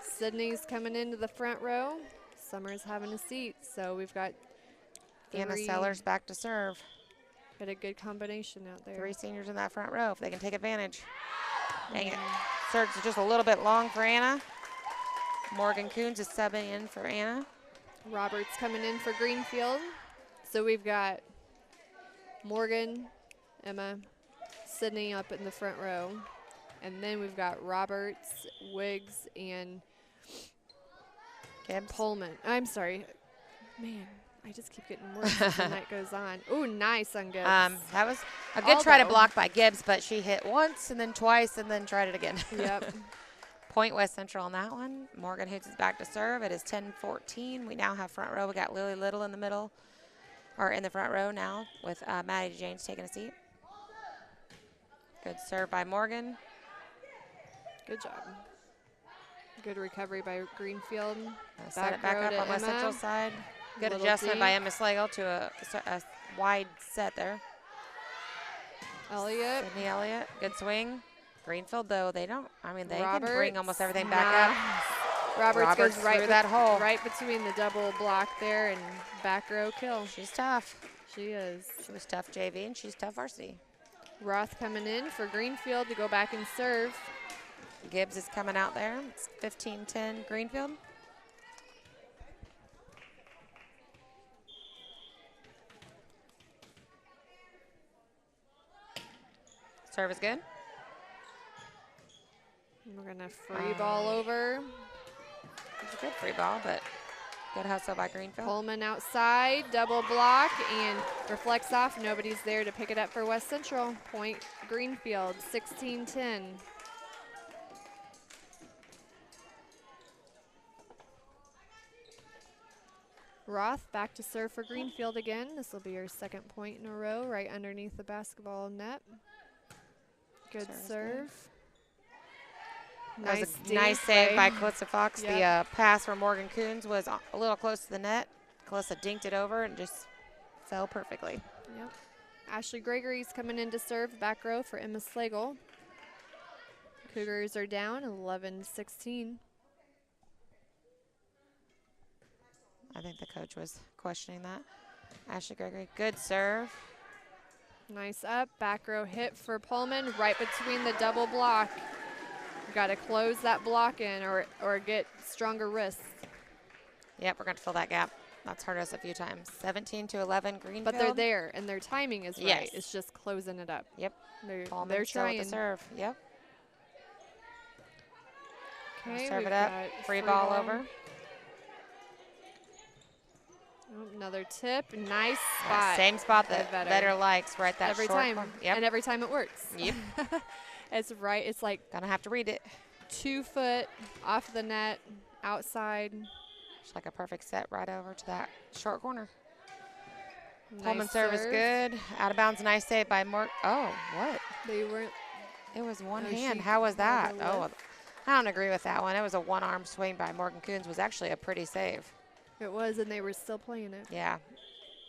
Sydney's coming into the front row. Summer's having a seat, so we've got Anna Sellers back to serve. Got a good combination out there. 3 seniors in that front row if they can take advantage. Dang it. Serves just a little bit long for Anna. Morgan Coons is subbing in for Anna. Roberts coming in for Greenfield. So we've got Morgan, Emma, Sydney up in the front row. And then we've got Roberts, Wiggs, and Gibbs. Pullman. I'm sorry. Man, I just keep getting worse as the night goes on. Ooh, nice on Gibbs. That was a good try to Aldo. block by Gibbs, but she hit once and then twice and then tried it again. Yep. Point West Central on that one. Morgan Hoots is back to serve. It is 10-14. We now have front row. We got Lily Little in the middle, or in the front row now with Maddie James taking a seat. Good serve by Morgan. Good job. Good recovery by Greenfield. Set it back row up to on West Emma. Central side. Good Little adjustment deep. by Emma Slagle to a wide set there. Elliott. Sydney Elliott. Good swing. Greenfield, though, they don't. I mean, they can bring Roberts. almost everything back up. Roberts goes right through that hole. right between the double block there and back row kill. She's tough. She is. She was tough JV, and she's tough varsity. Roth coming in for Greenfield to go back and serve. Gibbs is coming out there. It's 15-10 Greenfield. Serve is good. We're going to free ball over. It's a good free ball, but good hustle by Greenfield. Pullman outside, double block, and reflects off. Nobody's there to pick it up for West Central. Point Greenfield, 16-10. Roth back to serve for Greenfield again. This will be her second point in a row, right underneath the basketball net. Good serve. That was a nice save by Calissa Fox. Yep. The pass for Morgan Coons was a little close to the net. Calissa dinked it over and just fell perfectly. Yep. Ashley Gregory's coming in to serve back row for Emma Slagle. Cougars are down 11-16. I think the coach was questioning that. Ashley Gregory, good serve. Nice up, back row hit for Pullman, right between the double block. Got to close that block in or get stronger wrists. Yep, we're going to fill that gap. That's hurt us a few times. 17-11 Greenfield. But they're there, and their timing is right. Yes. It's just closing it up. Yep. They're still trying. with the serve. Yep. Okay, serve we've it up. got Free ball over. Oh, another tip. Nice spot. Same spot that Vetter. Vetter likes, right? That every short time. corner. Yep. And every time it works. Yep. It's right. It's like Gonna have to read it. 2 foot off the net, outside. It's like a perfect set right over to that short corner. Nice Pullman serve is good. Out of bounds, nice save by Mark. Oh, what? They weren't. It was one Oh, hand. she How was that? called a Oh, lift. I don't agree with that one. It was a one-arm swing by Morgan Coons. Was actually a pretty save. It was, and they were still playing it. Yeah.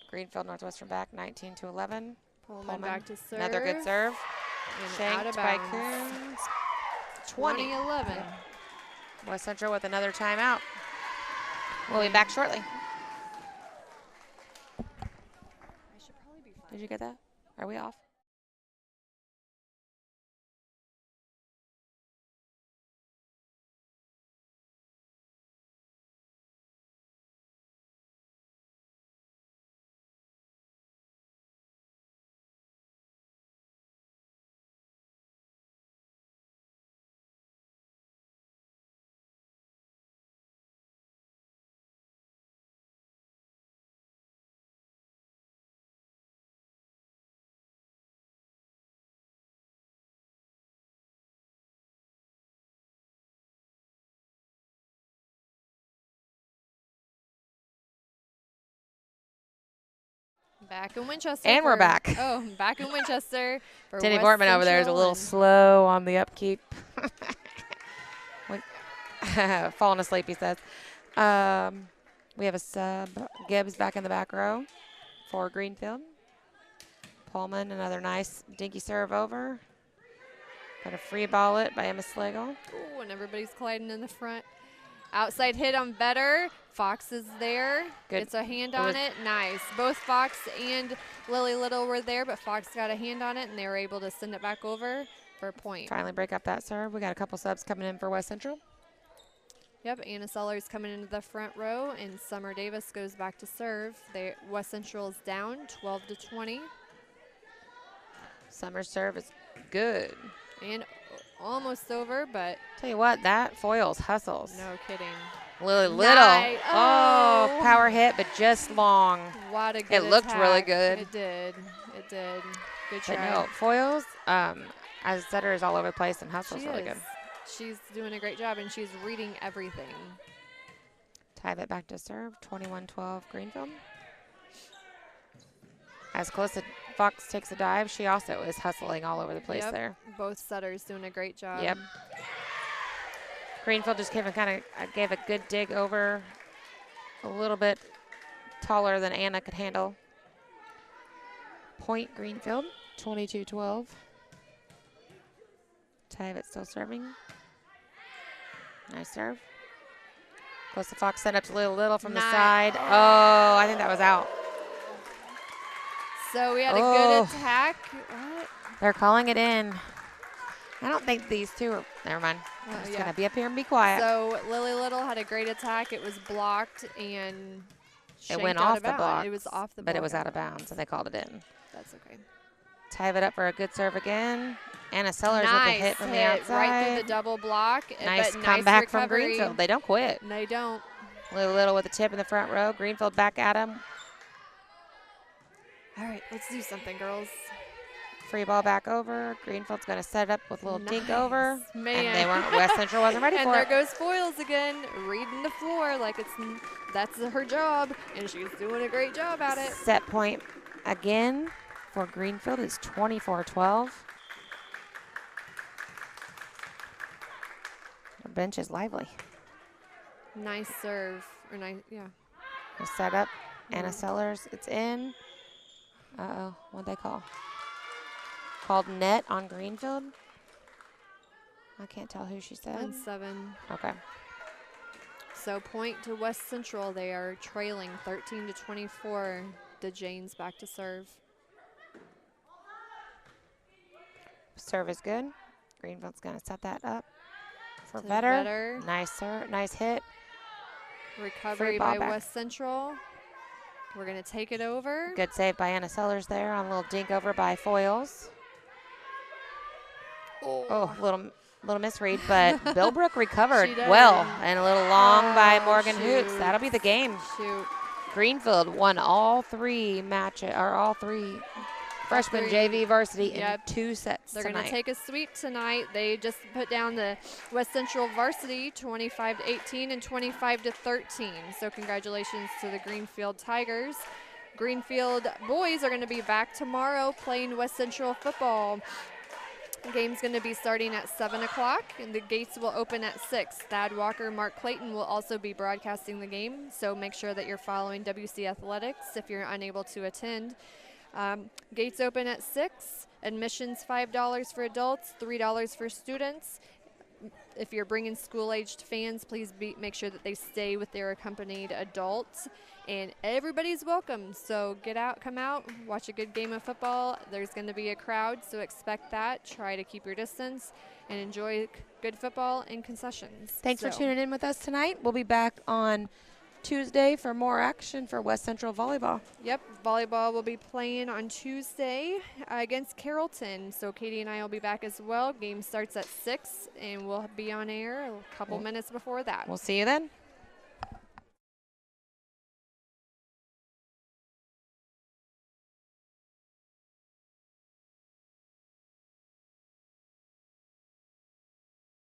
Greenfield Northwestern back 19-11. Pullman back to serve. Another good serve. And out Shanked of by bounds. Coons. 20-11. West Central with another timeout. We'll be back shortly. I should probably be fine. Did you get that? Are we off? Back in Winchester. And we're back. Oh, back in Winchester. For Tinny West Bortman over there is a Central little and slow on the upkeep. Falling asleep, he says. We have a sub. Gibbs back in the back row for Greenfield. Pullman, another nice dinky serve over. Got a free ball it by Emma Slagle. Ooh, and everybody's colliding in the front. Outside hit on Vetter. Fox is there. Good. Gets a hand on it. Nice. Both Fox and Lily Little were there, but Fox got a hand on it, and they were able to send it back over for a point. Finally break up that serve. We got a couple subs coming in for West Central. Yep, Anna Sellers coming into the front row, and Summer Davis goes back to serve. West Central is down 12-20. Summer's serve is good. And almost over, but Tell you what, that foils hustles. no kidding. Lily Little. Nice. Oh, Oh. power hit, but just long. What a good It looked really attack. good. It did. It did. Good But try. no, Foils, as a setter, is all over the place, and hustle's She really is. good. She's doing a great job, and she's reading everything. Tie it back to serve. 21-12 Greenfield. As Calista Fox takes a dive, she also is hustling all over the place Yep. there. Both setters doing a great job. Yep. Greenfield just gave a good dig over, a little bit taller than Anna could handle. Point Greenfield, 22-12. Tyvett still serving. Nice serve. Calista Fox sent up to Little from the side. Oh, I think that was out. So we had a good attack. What? They're calling it in. I don't think these two are. Never mind. I'm just going to be up here and be quiet. So Lily Little had a great attack. It was blocked and it went out off of the bounds. block. It was off the but block. it was out of bounds, and they called it in. That's okay. Tyvett up for a good serve again. Anna Sellers with a hit from the outside. Right through the double block. Nice but comeback nice from recovery. Greenfield. They don't quit. They don't. Little with a tip in the front row. Greenfield back at him. All right, let's do something, girls. Free ball back over. Greenfield's going to set it up with a little dink over. Man. And they weren't. West Central wasn't ready and for there it. goes Foils again, reading the floor like that's her job, and she's doing a great job at it. Set point again for Greenfield is 24-12. The bench is lively. Nice serve, or nice, yeah. The setup. Anna Sellers, it's in. Uh-oh, what'd they call? Called net on Greenfield. I can't tell who she said. 7. Okay. So point to West Central. They are trailing 13-24. The Janes back to serve. Serve is good. Greenfield's going to set that up for To Vetter. Vetter. Nice serve, nice hit. Recovery ball by back. West Central. We're going to take it over. Good save by Anna Sellers there on a little dink over by Foils. Oh, little misread, but Billbrook recovered well. And a little long by Morgan Hoots. That'll be the game. Shoot. Greenfield won all three freshman JV varsity in 2 sets They're tonight. going to take a sweep tonight. They just put down the West Central varsity 25-18 and 25-13. So congratulations to the Greenfield Tigers. Greenfield boys are going to be back tomorrow playing West Central football. The game's going to be starting at 7 o'clock, and the gates will open at 6. Thad Walker, Mark Clayton will also be broadcasting the game, so make sure that you're following WC Athletics if you're unable to attend. Gates open at 6. Admissions $5 for adults, $3 for students. If you're bringing school-aged fans, please make sure that they stay with their accompanied adults. And everybody's welcome, so get out, come out, watch a good game of football. There's going to be a crowd, so expect that. Try to keep your distance and enjoy good football and concessions. Thanks for tuning in with us tonight. We'll be back on Tuesday for more action for West Central Volleyball. Yep, volleyball will be playing on Tuesday against Carrollton. So Katie and I will be back as well. Game starts at 6, and we'll be on air a couple minutes before that. We'll see you then.